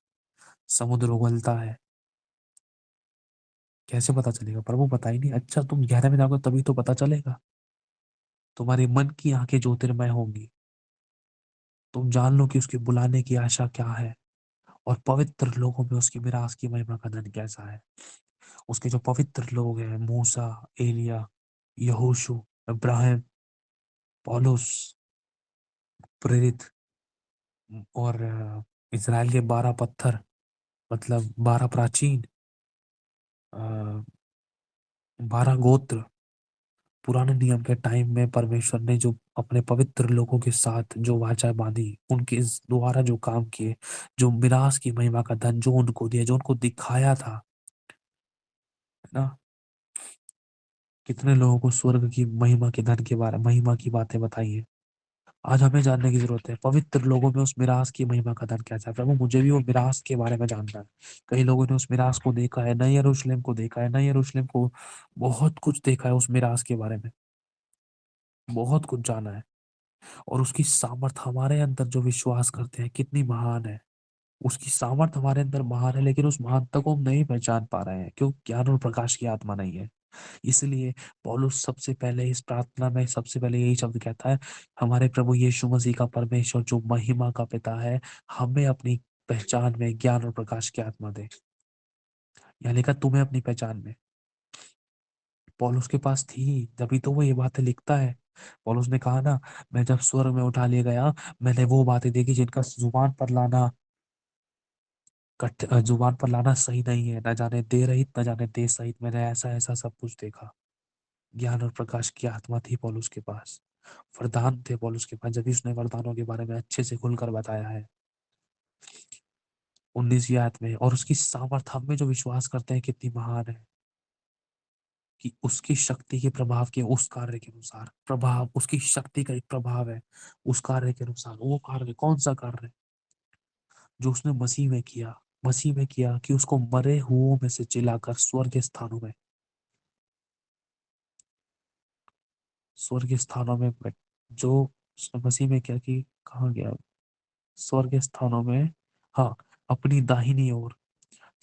समुद्र उगलता है। कैसे पता चलेगा प्रभु, पता ही नहीं। अच्छा तुम गहरे में जाओगे तभी तो पता चलेगा। तुम्हारे मन की आंखें ज्योतिर्मय होंगी, तुम जान लो कि उसके बुलाने की आशा क्या है, और पवित्र लोगों में उसकी मिरास की महिमा का धन कैसा है। उसके जो पवित्र लोग हैं, मूसा, एलिया, यहोशू, इब्राहिम, पौलुस, प्रेरित, और इज़राइल के 12 पत्थर, मतलब 12 प्राचीन, 12 गोत्र। पुराने नियम के टाइम में परमेश्वर ने जो अपने पवित्र लोगों के साथ जो वाचा बांधी, उनके इस द्वारा जो काम किए, जो मिरास की महिमा का धन जो उनको दिया, जो उनको दिखाया था, है ना। कितने लोगों को स्वर्ग की महिमा के धन के बारे, महिमा की बातें बताई है। आज हमें जानने की जरूरत है पवित्र लोगों में उस मिरास की महिमा का धन कैसा है। प्रभु मुझे भी वो मिरास के बारे में जानना है। कई लोगों ने उस मिरास को देखा है, नए यरूशलेम को देखा है, नए यरूशलेम को, बहुत कुछ देखा है उस मिरास के बारे में, बहुत कुछ जाना है। और उसकी सामर्थ हमारे अंदर जो विश्वास करते हैं कितनी महान है। उसकी सामर्थ हमारे अंदर महान है, लेकिन उस महानता को हम नहीं पहचान पा रहे हैं, क्यों, ज्ञान और प्रकाश की आत्मा नहीं है। इसलिए पौलुस सबसे पहले इस प्रार्थना में सबसे पहले यही शब्द कहता है, हमारे प्रभु यीशु मसीह का परमेश्वर जो महिमा का पिता है, हमें अपनी पहचान में ज्ञान और प्रकाश की आत्मा दे। यहाँ लिखा तुम्हें अपनी पहचान में। पौलुस के पास थी, तभी तो वो ये बातें लिखता है। पौलुस ने कहा ना, मैं जब स्वर्ग में उठा लिया गया, मैंने वो बातें देखी जिनका जुबान पर लाना सही नहीं है, न जाने दे रहित न जाने दे सहित, मैंने ऐसा ऐसा सब कुछ देखा। ज्ञान और प्रकाश की आत्मा थी पौलुस के पास, वरदान थे पौलुस के पास, जब उसने वरदानों के बारे में अच्छे से खुलकर बताया है 19वीं आयत में। और उसकी सामर्थ हम में जो विश्वास करते हैं कितनी महान है, कि उसकी शक्ति के प्रभाव के उस कार्य के अनुसार, प्रभाव उसकी शक्ति का एक प्रभाव है, उस कार्य के अनुसार। वो कार्य कौन सा कार्य, जो उसने मसीह में किया, मसीह में किया कि उसको मरे हुओं में से जिलाकर स्वर्ग स्थानों में, स्वर्ग स्थानों में जो उसने मसीह में किया कि कहाँ गया, स्वर्ग स्थानों में, हाँ, अपनी दाहिनी ओर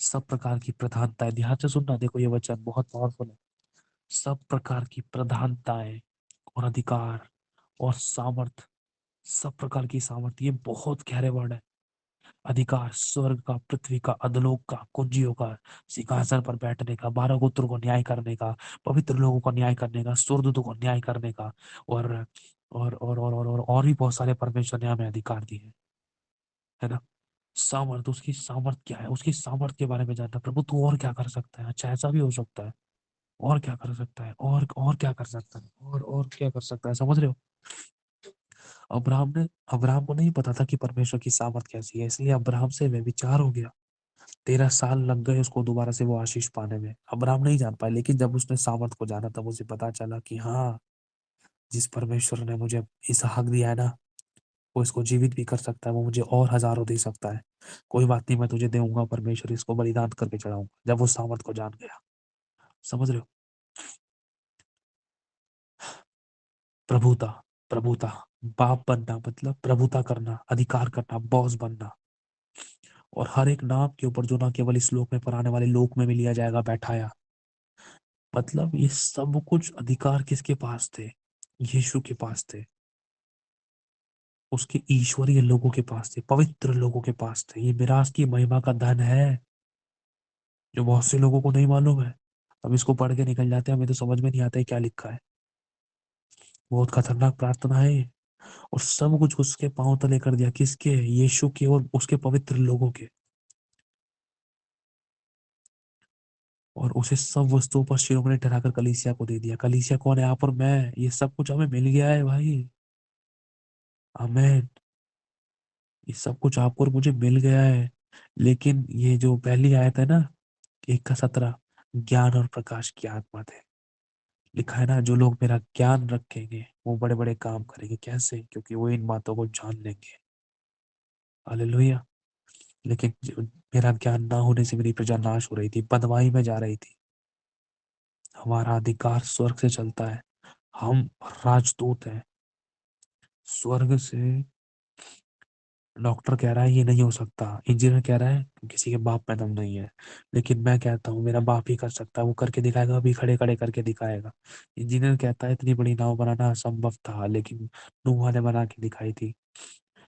सब प्रकार की प्रधानताएं, ध्यान से सुनना, देखो ये वचन बहुत पावरफुल है। सब प्रकार की प्रधानताएं और अधिकार और सामर्थ, सब प्रकार की सामर्थ, ये बहुत गहरे वर्ड है। अधिकार, स्वर्ग का, पृथ्वी का, अधलोक का, कुंजियों का, सिंहासन पर बैठने का, 12 गोत्रों को न्याय करने का, पवित्र लोगों को न्याय करने का, स्वर्गदूतों को न्याय करने का, और और भी बहुत सारे परमेश्वर ने हमें अधिकार दिए हैं, है ना। सामर्थ, उसकी सामर्थ क्या है, उसकी सामर्थ के बारे में जानना, प्रभु तू और क्या कर सकता है, अच्छा ऐसा भी हो सकता है। और क्या कर सकता है, और क्या कर सकता है, और क्या कर सकता है, समझ रहे हो? अब्राहम को नहीं पता था कि परमेश्वर की सामर्थ कैसी है, इसलिए अब्राहम से व्यभिचार हो गया। 13 साल लग गए उसको दोबारा से वो आशीष पाने में। अब्राहम नहीं जान पाया, लेकिन जब उसने सामर्थ को जाना तब उसे पता चला कि हाँ, जिस परमेश्वर ने मुझे इसहाक दिया है ना, वो इसको जीवित भी कर सकता है, वो मुझे और हजारों दे सकता है। कोई बात नहीं, मैं तुझे दूंगा परमेश्वर, इसको बलिदान करके चढ़ाऊंगा। जब वो सामर्थ को जान गया, समझ रहे हो? प्रभुता, प्रभुता, बाप बनना मतलब प्रभुता करना, अधिकार करना, बॉस बनना। और हर एक नाम के ऊपर जो ना केवल इस लोक में पर आने वाले लोक में भी लिया जाएगा, बैठाया। मतलब ये सब कुछ अधिकार किसके पास थे? यीशु के पास थे। उसके ईश्वरीय लोगों के पास थे, पवित्र लोगों के पास थे। ये मिरास की महिमा का धन है, जो बहुत से लोगों को नहीं मालूम है। अब इसको पढ़ के निकल जाते हैं, हमें तो समझ में नहीं आता है क्या लिखा है। बहुत खतरनाक प्रार्थना है ये। और सब कुछ उसके पांव तले कर दिया, किसके? यीशु के और उसके पवित्र लोगों के। और उसे सब वस्तुओं पर शिरोमणि ठहराकर कलीसिया को दे दिया। कलीसिया कौन है? आप और मैं। ये सब कुछ हमें मिल गया है भाई। आमेन। ये सब कुछ आपको और मुझे मिल गया है। लेकिन ये जो पहली आयत है ना, 1 का 17, ज्ञान और प्रकाश की आत्मा थे। लिखा है ना, जो लोग मेरा ज्ञान रखेंगे वो बड़े बड़े काम करेंगे। कैसे? क्योंकि वो इन बातों को जान लेंगे। हालेलुया। लेकिन मेरा ज्ञान ना होने से मेरी प्रजा नाश हो रही थी, बदमाई में जा रही थी। हमारा अधिकार स्वर्ग से चलता है। हम राजदूत हैं स्वर्ग से। डॉक्टर कह रहा है ये नहीं हो सकता, इंजीनियर कह रहा है किसी के बाप में दम नहीं है, लेकिन मैं कहता हूँ मेरा बाप ही कर सकता है। वो करके दिखाएगा, अभी खड़े खड़े करके दिखाएगा। इंजीनियर कहता है इतनी बड़ी नाव बनाना असंभव था, लेकिन नूह ने बना के दिखाई थी।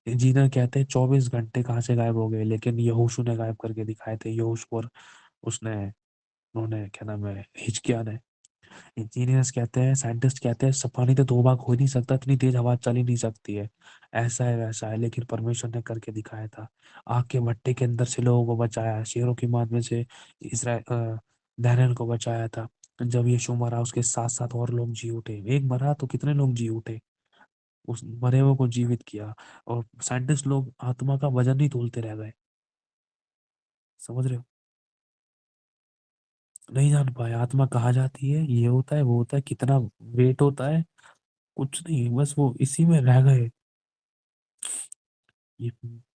इंजीनियर कहते हैं 24 घंटे कहाँ से गायब हो गए, लेकिन यहोशू ने गायब करके दिखाए थे। यहोशू और उसने, उन्होंने क्या नाम है, हिजकिय्याह ने। इंजीनियर्स कहते हैं, साइंटिस्ट कहते हैं, पानी तो 2 भाग हो ही नहीं सकता, इतनी तेज हवा चल ही नहीं सकती है। ऐसा है वैसा है, लेकिन परमेश्वर ने करके दिखाया था। आग के भट्टे के अंदर से लोगों को बचाया, शेरों की मार में से इसराइल दानिय्येल को बचाया था। जब यीशु मरा, उसके साथ साथ और लोग जी उठे। एक मरा तो कितने लोग जी उठे, उस मरे हुए को जीवित किया। और साइंटिस्ट लोग आत्मा का वजन ही तोलते रह गए। समझ रहे हो? नहीं जान पाए आत्मा कहाँ जाती है, ये होता है वो होता है, कितना वेट होता है, कुछ नहीं, बस वो इसी में रह गए। ये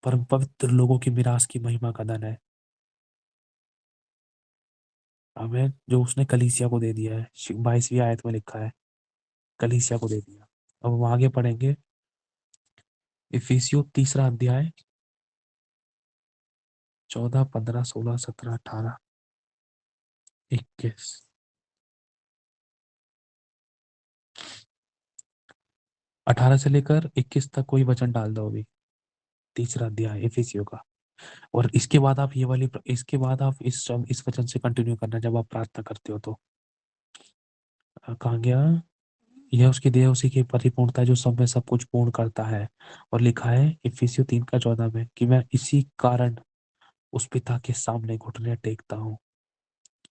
परम पवित्र लोगों की मिरास की महिमा का धन है। हमें जो उसने कलीसिया को दे दिया है, 22वीं आयत में लिखा है, कलीसिया को दे दिया। अब हम आगे पढ़ेंगे, इफिसियों 3 अध्याय 14, 15, 16, 17, 18, 21। 18 से लेकर 21 तक कोई वचन डाल दो अभी। 3 अध्याय इफिसियों का। और इसके बाद आप ये वाली, इसके बाद आप इस वचन से कंटिन्यू करना जब आप प्रार्थना करते हो तो। कहाँ गया? यह उसकी देह उसी की परिपूर्णता है, जो सब में सब कुछ पूर्ण करता है। और लिखा है इफिसियों 3 का 14 में कि मैं इसी कारण उस पिता के सामने घुटने टेकता हूँ।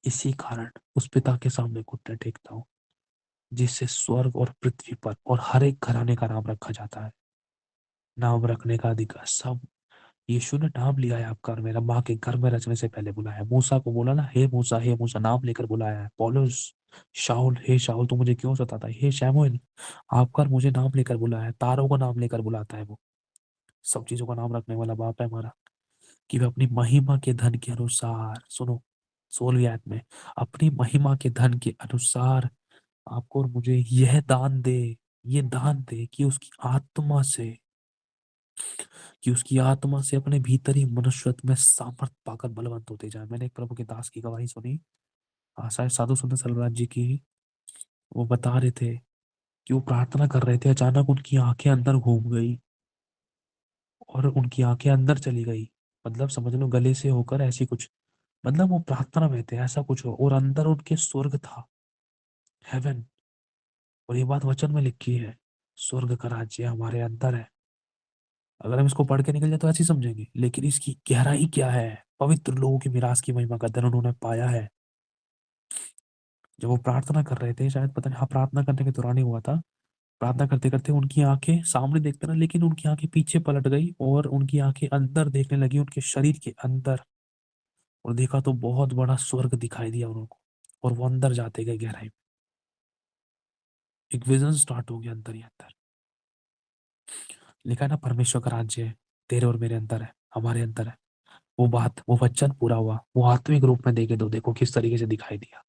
इसी कारण उस पिता के सामने घुटने टेकता हूँ, जिससे स्वर्ग और पृथ्वी पर और हर एक घराने का नाम रखा जाता है। नाम रखने का अधिकार सब, यीशु ने नाम लिया है आपका और मेरा, माँ के घर में रचने से पहले बुलाया। मूसा को बोला ना, हे मूसा, हे मूसा, नाम लेकर बुलाया है। पौलुस, शाऊल, हे शाऊल तू मुझे क्यों सताता है, हे शैमुएल, आपका और मुझे नाम लेकर बुलाया है। तारों को नाम लेकर बुलाता है वो। सब चीजों का नाम रखने वाला बाप है हमारा। कि वह अपनी महिमा के धन के अनुसार, सुनो 16वीं आयत में, अपनी महिमा के धन के अनुसार आपको और मुझे यह दान दे, ये दान दे कि उसकी आत्मा से, कि उसकी आत्मा से अपने भीतर ही मनुष्यत्व में सामर्थ पाकर बलवंत होते जाए। मैंने एक प्रभु के दास की गवाही सुनी, शायद साधु सुंदर सलराज जी की। वो बता रहे थे कि वो प्रार्थना कर रहे थे, अचानक उनकी आंखें अंदर घूम गई और उनकी आंखें अंदर चली गई। मतलब समझ लो गले से होकर ऐसी कुछ, मतलब वो प्रार्थना में थे, ऐसा कुछ हो, और अंदर उनके स्वर्ग था, हेवन। और ये बात वचन में लिखी है, स्वर्ग का राज्य हमारे अंदर है। अगर हम इसको पढ़ के निकल जाए तो ऐसे ही समझेंगे, लेकिन इसकी गहराई क्या है? पवित्र लोगों की मिरास की महिमा का धन उन्होंने पाया है। जब वो प्रार्थना कर रहे थे, शायद पता नहीं, हाँ प्रार्थना करने के दौरान ही हुआ था। प्रार्थना करते करते उनकी आंखें सामने देखते ना, लेकिन उनकी आंखें पीछे पलट गई और उनकी आंखें अंदर देखने लगी, उनके शरीर के अंदर। और देखा तो बहुत बड़ा स्वर्ग दिखाई दिया उनको, और वो अंदर जाते गए गहराई में। एक विजन स्टार्ट हो गया अंदर ही अंदर। लिखा है ना, परमेश्वर का राज्य तेरे और मेरे अंदर है, हमारे अंदर है। वो बात, वो वचन पूरा हुआ, वो आत्मिक रूप में देखे तो देखो किस तरीके से दिखाई दिया।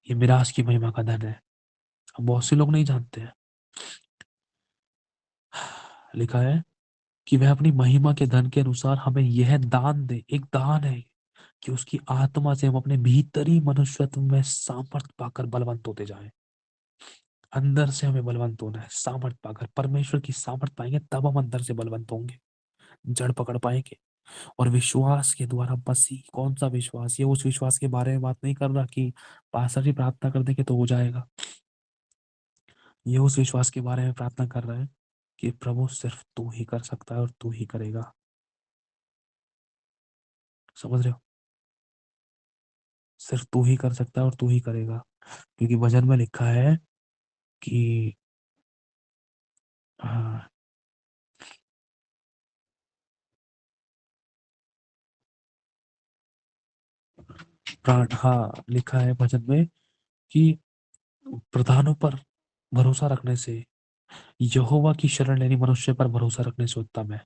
ये मिराज की महिमा का धन है, अब बहुत से लोग नहीं जानते हैं। लिखा है कि वह अपनी महिमा के धन के अनुसार हमें यह दान दे, एक दान है, कि उसकी आत्मा से हम अपने भीतरी मनुष्यत्व में सामर्थ पाकर बलवंत होते जाएं। अंदर से हमें बलवंत होना है, सामर्थ पाकर। परमेश्वर की सामर्थ पाएंगे तब हम अंदर से बलवंत होंगे, जड़ पकड़ पाएंगे। और विश्वास के द्वारा मसीह, कौन सा विश्वास? ये उस विश्वास के बारे में बात नहीं कर रहा कि पास्टर जी प्रार्थना कर देंगे तो हो जाएगा। ये उस विश्वास के बारे में प्रार्थना कर रहा है कि प्रभु सिर्फ तू ही कर सकता है और तू ही करेगा। समझ रहे हो? सिर्फ तू ही कर सकता है और तू ही करेगा। क्योंकि भजन में लिखा है कि हाँ, प्राण, हाँ लिखा है भजन में कि प्रधानों पर भरोसा रखने से, यहोवा की शरण लेनी मनुष्य पर भरोसा रखने से उत्तम है।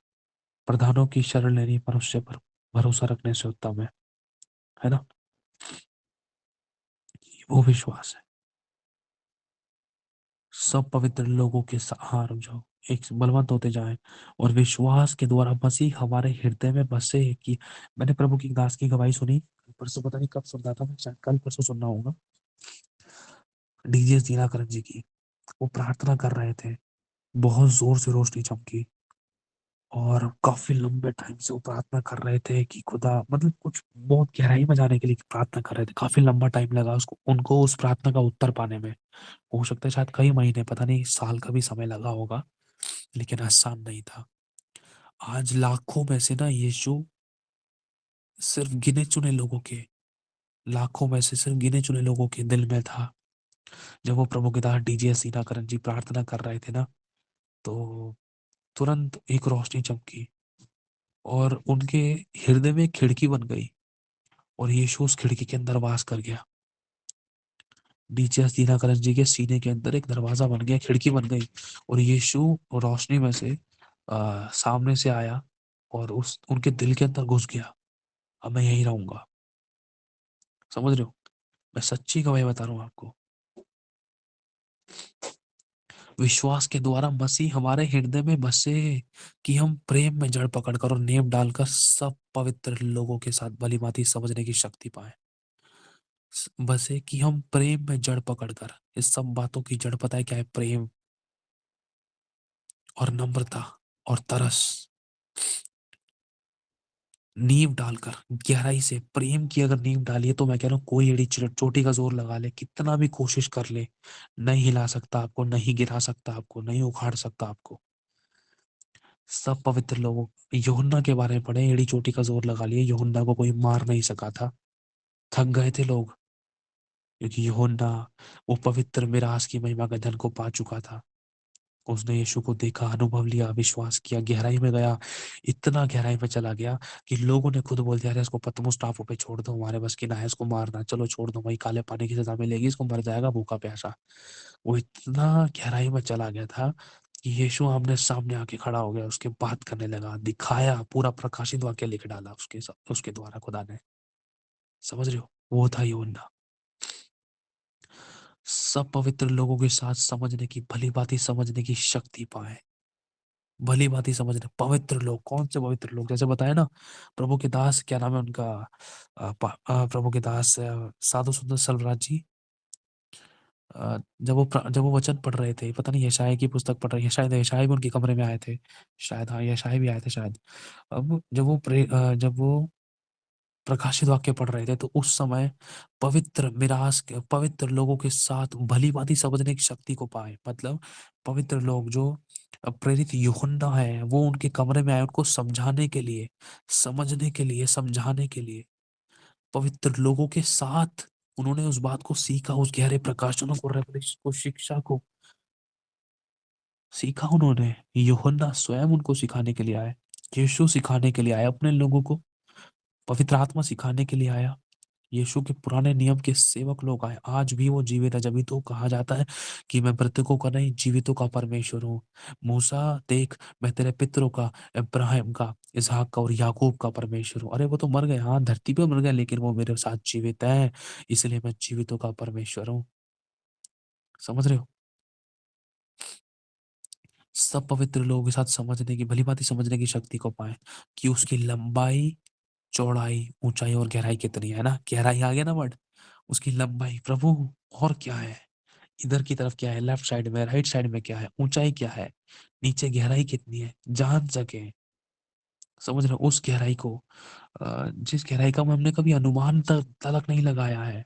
प्रधानों की शरण लेनी मनुष्य पर भरोसा रखने से उत्तम है ना? वो विश्वास है। सब पवित्र लोगों के हाँ रुक जाओ, एक बलवंत होते जाएं, और विश्वास के द्वारा मसीह हमारे हृदय में बसे। कि मैंने प्रभु की दास की गवाही सुनी, परसों, पता नहीं कब सुन रहा था मैं, शायद कल परसों सुनना होगा, डीजे दीनाकरण जी की। वो प्रार्थना कर रहे थे, बहुत जोर से रोशनी चमकी, और काफी लंबे टाइम से वो प्रार्थना कर रहे थे कि खुदा, मतलब कुछ बहुत गहराई में जाने के लिए प्रार्थना कर रहे थे। काफी लंबा टाइम लगा उसको, उनको उस प्रार्थना का उत्तर पाने में। हो सकता है शायद कई महीने, पता नहीं साल का भी समय लगा होगा, लेकिन आसान नहीं था। आज लाखों में से ना यीशु सिर्फ गिने चुने लोगों के, लाखों में से सिर्फ गिने चुने लोगों के दिल में था। जब वो प्रभु के दास डीजे सीनाकरण जी प्रार्थना कर रहे थे ना, तो तुरंत एक रोशनी चमकी और उनके हृदय में एक खिड़की बन गई, और यीशु उस खिड़की के अंदर वास कर गया। डीजे दीनाकरण जी के सीने के अंदर एक दरवाजा बन गया, खिड़की बन गई, और यीशु रोशनी में से सामने से आया और उस उनके दिल के अंदर घुस गया। अब मैं यहीं रहूंगा। समझ रहे हो? मैं सच्ची गवाही बता रहा हूँ आपको। विश्वास के द्वारा मसीह हमारे हृदय में बसे, कि हम प्रेम में जड़ पकड़कर और नेम डालकर सब पवित्र लोगों के साथ भली भांति समझने की शक्ति पाए। बसे कि हम प्रेम में जड़ पकड़कर, इस सब बातों की जड़ पता है क्या है? प्रेम और नम्रता और तरस। नींव डालकर गहराई से प्रेम की अगर नींव डालिए, तो मैं कह रहा हूँ कोई एड़ी चोटी का जोर लगा ले, कितना भी कोशिश कर ले, नहीं हिला सकता आपको, नहीं गिरा सकता आपको, नहीं उखाड़ सकता आपको। सब पवित्र लोगों, यूहन्ना के बारे में पढ़े, एड़ी चोटी का जोर लगा लिए, यूहन्ना को कोई मार नहीं सका था। थक गए थे लोग, क्योंकि यूहन्ना वो पवित्र मिरास की महिमा का धन को पा चुका था। उसने यीशु को देखा, अनुभव लिया, विश्वास किया, गहराई में गया। इतना गहराई में चला गया कि लोगों ने खुद बोल दिया, अरे इसको पतमुस टापू पे छोड़ दो, हमारे बस की ना है इसको मारना, चलो छोड़ दो, वही काले पानी की सजा मिलेगी, इसको मर जाएगा भूखा प्यासा। वो इतना गहराई में चला गया था कि यीशु आमने सामने आके खड़ा हो गया, उसके बात करने लगा, दिखाया, पूरा प्रकाशित वाक्य लिख डाला उसके द्वारा खुदा ने। समझ रहे हो? वो था यूहन्ना। सब पवित्र लोगों के साथ समझने की, भली भांति समझने की शक्ति पाए। भली भांति समझने, पवित्र लोग, कौन से पवित्र लोग? जैसे बताया ना, प्रभु के दास, क्या नाम है उनका, प्रभु के दास साधु सुंदर सलराज जी। जब वो वचन पढ़ रहे थे, पता नहीं यशायाह की पुस्तक पढ़ रहे हैं, शायद यशायाह भी उनके कमरे में आए थे, शायद, हाँ यशायाह भी आए थे शायद। अब जब वो प्रकाशित वाक्य पढ़ रहे थे, तो उस समय पवित्र मिरास के पवित्र लोगों के साथ भली भांति समझने की शक्ति को पाए। मतलब पवित्र लोग जो प्रेरित यूहन्ना है, वो उनके कमरे में आए, उनको समझाने के लिए, समझने के लिए, समझाने के लिए, पवित्र लोगों के साथ उन्होंने उस बात को सीखा, उस गहरे प्रकाशनों को, रेवलेशन को, शिक्षा को सीखा उन्होंने। यूहन्ना स्वयं उनको सिखाने के लिए आया, यीशु सिखाने के लिए आया, अपने लोगों को पवित्र आत्मा सिखाने के लिए आया। यीशु के पुराने नियम के सेवक लोग आए, आज भी वो जीवित है। जब तो कहा जाता है कि मैं मृतकों का नहीं, जीवितों का परमेश्वर हूँ। मूसा, देख मैं तेरे पितरों का, इब्राहिम का, इसहाक का और याकूब का परमेश्वर हूँ। अरे वो तो मर गए, हाँ धरती पे मर गए, लेकिन वो मेरे साथ जीवित है, इसलिए मैं जीवितों का परमेश्वर हूँ। समझ रहे हो? सब पवित्र लोगों के साथ समझने की, भली भांति समझने की शक्ति को पाए कि उसकी लंबाई, चौड़ाई, ऊंचाई और गहराई कितनी है ना। गहराई आ गया ना वर्ड, उसकी लंबाई प्रभु, और क्या है, इधर की तरफ क्या है, लेफ्ट साइड में, राइट साइड में क्या है, ऊंचाई क्या है, नीचे गहराई कितनी है, जान सके। समझ रहे हो? उस गहराई को, जिस गहराई का हमने कभी अनुमान तलक नहीं लगाया है,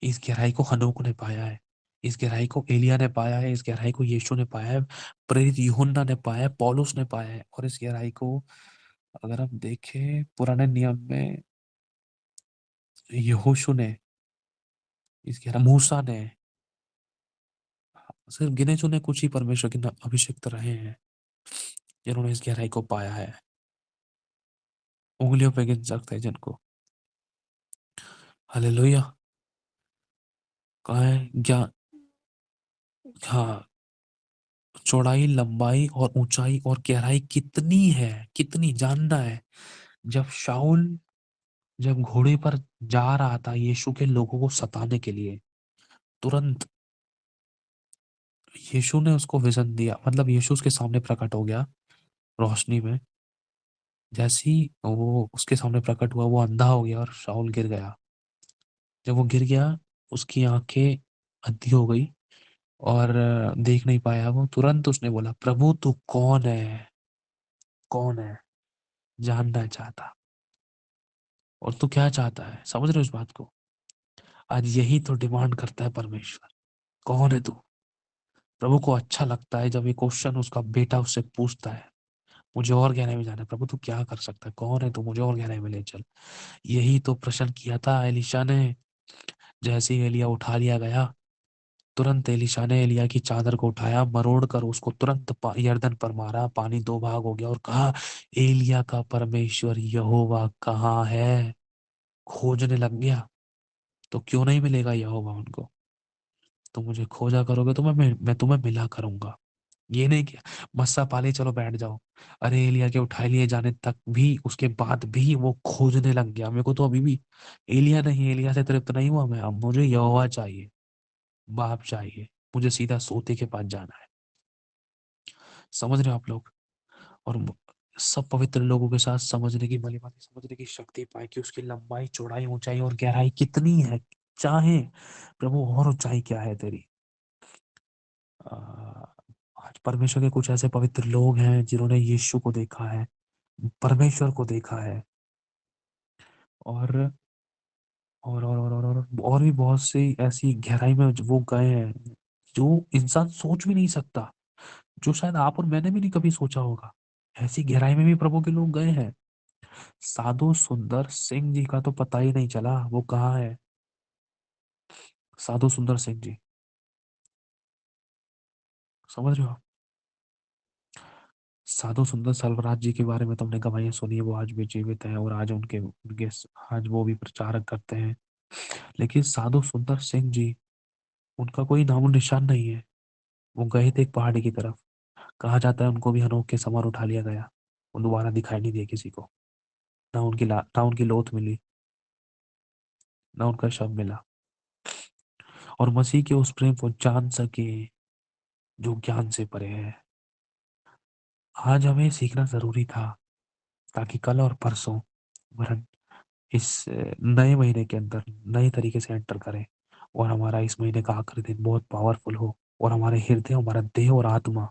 इस गहराई को हनोक ने पाया है, इस गहराई को एलिया ने पाया है, इस गहराई को यीशु ने पाया है, प्रेरित यूहन्ना ने पाया है, पौलुस ने पाया है। और इस गहराई को अगर हम देखें पुराने नियम में, यहोशू ने, इस गहरा मूसा ने, सिर्फ गिने चुने कुछ ही परमेश्वर के अभिषिक्त रहे हैं जिन्होंने इस गहराई को पाया है। उंगलियों पे गिन सकते हैं जिनको। हालेलुया। कहा है क्या? हाँ, चौड़ाई, लंबाई और ऊंचाई और गहराई कितनी है, कितनी जानना है। जब शाऊल, जब घोड़े पर जा रहा था यीशु के लोगों को सताने के लिए, तुरंत यीशु ने उसको विजन दिया, मतलब यीशु उसके सामने प्रकट हो गया रोशनी में। जैसे ही वो उसके सामने प्रकट हुआ, वो अंधा हो गया और शाऊल गिर गया। जब वो गिर गया, उसकी आंखें अंधी हो गई और देख नहीं पाया वो। तुरंत उसने बोला, प्रभु तू कौन है, कौन है, जानना चाहता। और तू क्या चाहता है, समझ रहे हो इस बात को? आज यही तो डिमांड करता है परमेश्वर, कौन है तू। प्रभु को अच्छा लगता है जब ये क्वेश्चन उसका बेटा उससे पूछता है, मुझे और गहराई में जाना है, प्रभु तू क्या कर सकता है, कौन है तू, मुझे और गहराई में ले चल। यही तो प्रश्न किया था एलिशा ने। जैसे ही एलिया उठा लिया गया, तुरंत एलीशा ने एलिया की चादर को उठाया, मरोड़ कर उसको तुरंत यरदन पर मारा, पानी दो भाग हो गया, और कहा, एलिया का परमेश्वर यहोवा कहाँ है। खोजने लग गया। तो क्यों नहीं मिलेगा यहोवा उनको? तो मुझे खोजा करोगे तो मैं तुम्हें मिला करूंगा। ये नहीं कि मस्सा पाले चलो बैठ जाओ। अरे एलिया के उठाए लिए जाने तक भी, उसके बाद भी वो खोजने लग गया। मेरे को तो अभी भी एलिया नहीं, एलिया से तृप्त नहीं हुआ मैं, अब मुझे यहोवा चाहिए, बाप चाहिए, मुझे सीधा सोते के पास जाना है। समझ रहे हो आप लोग? और सब पवित्र लोगों के साथ समझने की, भली भांति समझने की शक्ति पाए कि उसकी लंबाई, चौड़ाई, ऊंचाई और गहराई कितनी है। चाहे प्रभु और ऊंचाई क्या है तेरी। आ, आज परमेश्वर के कुछ ऐसे पवित्र लोग हैं जिन्होंने यीशु को देखा है, परमेश्वर को देखा है। और और भी बहुत सी ऐसी गहराई में वो गए हैं जो इंसान सोच भी नहीं सकता, जो शायद आप और मैंने भी नहीं कभी सोचा होगा। ऐसी गहराई में भी प्रभु के लोग गए हैं। साधु सुंदर सिंह जी का तो पता ही नहीं चला वो कहाँ है। साधु सुंदर सिंह जी, समझ रहे हो? साधु सुंदर सर्वराज जी के बारे में तुमने गवाहियां सुनी है, वो आज भी जीवित हैं और आज उनके आज वो भी प्रचारक करते हैं। लेकिन साधु सुंदर सिंह जी, उनका कोई नामो निशान नहीं है। वो गए थे एक पहाड़ी की तरफ, कहा जाता है उनको भी हनोक के समान उठा लिया गया। वो दोबारा दिखाई नहीं दिए किसी को, ना उनकी लोथ मिली, ना उनका शव मिला। और मसीह के उस प्रेम को जान सके जो ज्ञान से परे है, आज हमें सीखना जरूरी था, ताकि कल और परसों, वरन इस नए महीने के अंदर नए तरीके से एंटर करें, और हमारा इस महीने का आखिरी दिन बहुत पावरफुल हो, और हमारे हृदय, हमारा देह और आत्मा,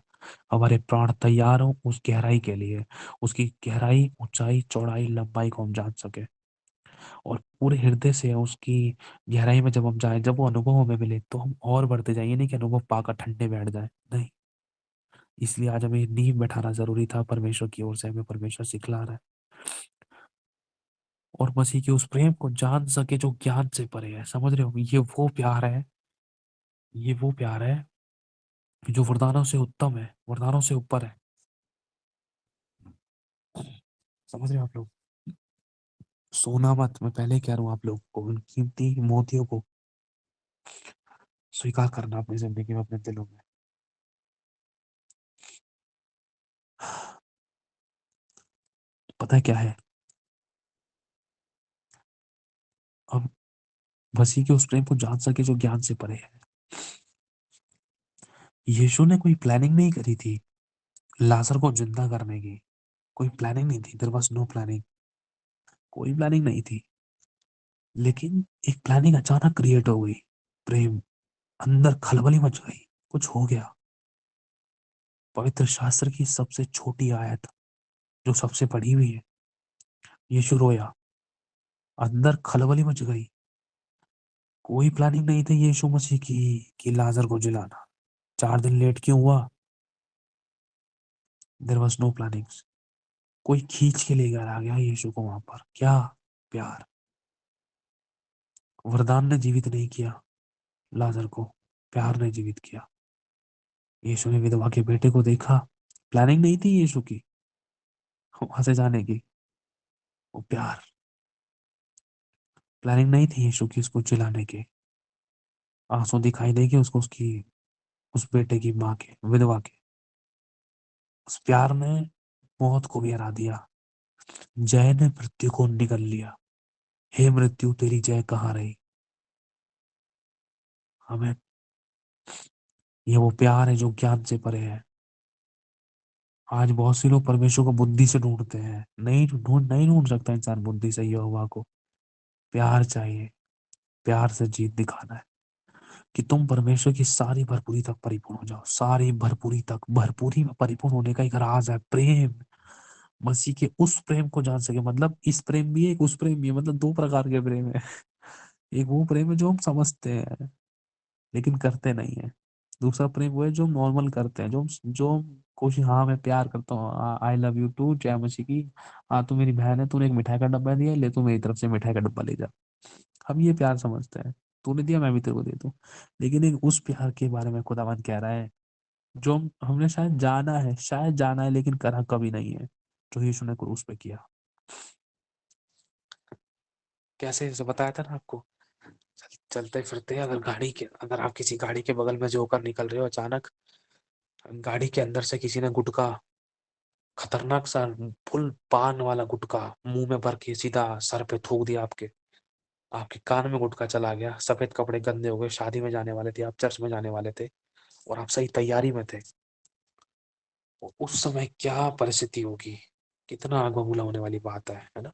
हमारे प्राण तैयार हो उस गहराई के लिए। उसकी गहराई, ऊंचाई, चौड़ाई, लंबाई को हम जान सके, और पूरे हृदय से उसकी गहराई में जब हम जाए, जब वो अनुभव हमें मिले, तो हम और बढ़ते जाए। ये नहीं कि अनुभव पाकर ठंडे बैठ जाए, नहीं। इसलिए आज हमें नींव बैठाना जरूरी था, परमेश्वर की ओर से हमें परमेश्वर सिखला रहा है। और मसीह के उस प्रेम को जान सके जो ज्ञान से परे है। समझ रहे हो? ये वो प्यार है, ये वो प्यार है जो वरदानों से उत्तम है, वरदानों से ऊपर है। समझ रहे हो आप लोग? सोना मत, मैं पहले कह रहा हूँ आप लोग को, उन कीमती मोतियों को स्वीकार करना अपनी जिंदगी में, अपने दिलों में। पता है क्या है? अब मसीह के उस प्रेम को जान सके जो ज्ञान से परे है। यीशु ने कोई प्लानिंग नहीं करी थी लाजर को जिंदा करने की। कोई प्लानिंग नहीं थी, देयर वाज नो प्लानिंग। कोई प्लानिंग नहीं थी, लेकिन एक प्लानिंग अचानक क्रिएट हो गई। प्रेम, अंदर खलबली मच गई। कुछ हो गया। पवित्र शास्त्र की सबसे छोटी आयत जो सबसे पढ़ी हुई है, यीशु रोया, अंदर खलबली मच गई। कोई प्लानिंग नहीं थी यीशु मसीह की कि लाजर को जिलाना। 4 दिन लेट क्यों हुआ? There was no planning. कोई खींच के लेकर आ गया यीशु को वहां पर। क्या? प्यार। वरदान ने जीवित नहीं किया लाजर को, प्यार ने जीवित किया। यीशु ने विधवा के बेटे को देखा। प्लानिंग नहीं थी यीशु की वहां से जाने की, वो प्यार। प्लानिंग नहीं थी यीशु की उसको चिल्लाने की। आंसू दिखाई देगी उसको, उसकी उस बेटे की माँ के, विधवा के। उस प्यार ने मौत को भी हरा दिया। जय ने मृत्यु को निगल लिया। हे मृत्यु, तेरी जय कहाँ रही? हमें, ये वो प्यार है जो ज्ञान से परे है। आज बहुत से लोग परमेश्वर को बुद्धि से ढूंढते हैं। नहीं ढूंढ सकता इंसान बुद्धि से यहोवा को। प्यार चाहिए। प्यार से जीत दिखाना है कि तुम परमेश्वर की सारी भरपूरी तक परिपूर्ण हो जाओ। सारी भरपूरी तक, भरपूरी में परिपूर्ण होने का एक राज है, प्रेम। मसीह के उस प्रेम को जान सके, मतलब इस प्रेम भी है, एक उस प्रेम भी है, मतलब दो प्रकार के प्रेम है। एक वो प्रेम है जो हम समझते हैं लेकिन करते नहीं है। दूसरा प्रेम वो है जो हम नॉर्मल करते हैं, जो कोशिश, हाँ मैं प्यार करता हूँ, आई लव यू टू, जय मसीह की। हाँ तू मेरी बहन है, तूने एक मिठाई का डब्बा दिया, ले तू मेरी तरफ से मिठाई का डब्बा ले जा। हम ये प्यार समझते हैं, तूने दिया मैं भी तेरे को दे दूं। लेकिन एक उस प्यार के बारे में खुदावंद कह रहा है जो हमने शायद जाना है लेकिन करा कभी नहीं है, जो यीशु ने क्रूस पे किया। कैसे, जैसे बताया था ना आपको, चलते फिरते अगर आप किसी गाड़ी के बगल में से होकर निकल रहे हो, अचानक गाड़ी के अंदर से किसी ने गुटखा, खतरनाक सा फुल पान वाला गुटखा मुंह में भर के सीधा सर पे थूक दिया आपके, आपके कान में गुटखा चला गया, सफेद कपड़े गंदे हो गए, शादी में जाने वाले थे आप, चर्च में जाने वाले थे और आप सही तैयारी में थे। उस समय क्या परिस्थिति होगी? कितना आग बबूला होने वाली बात है ना?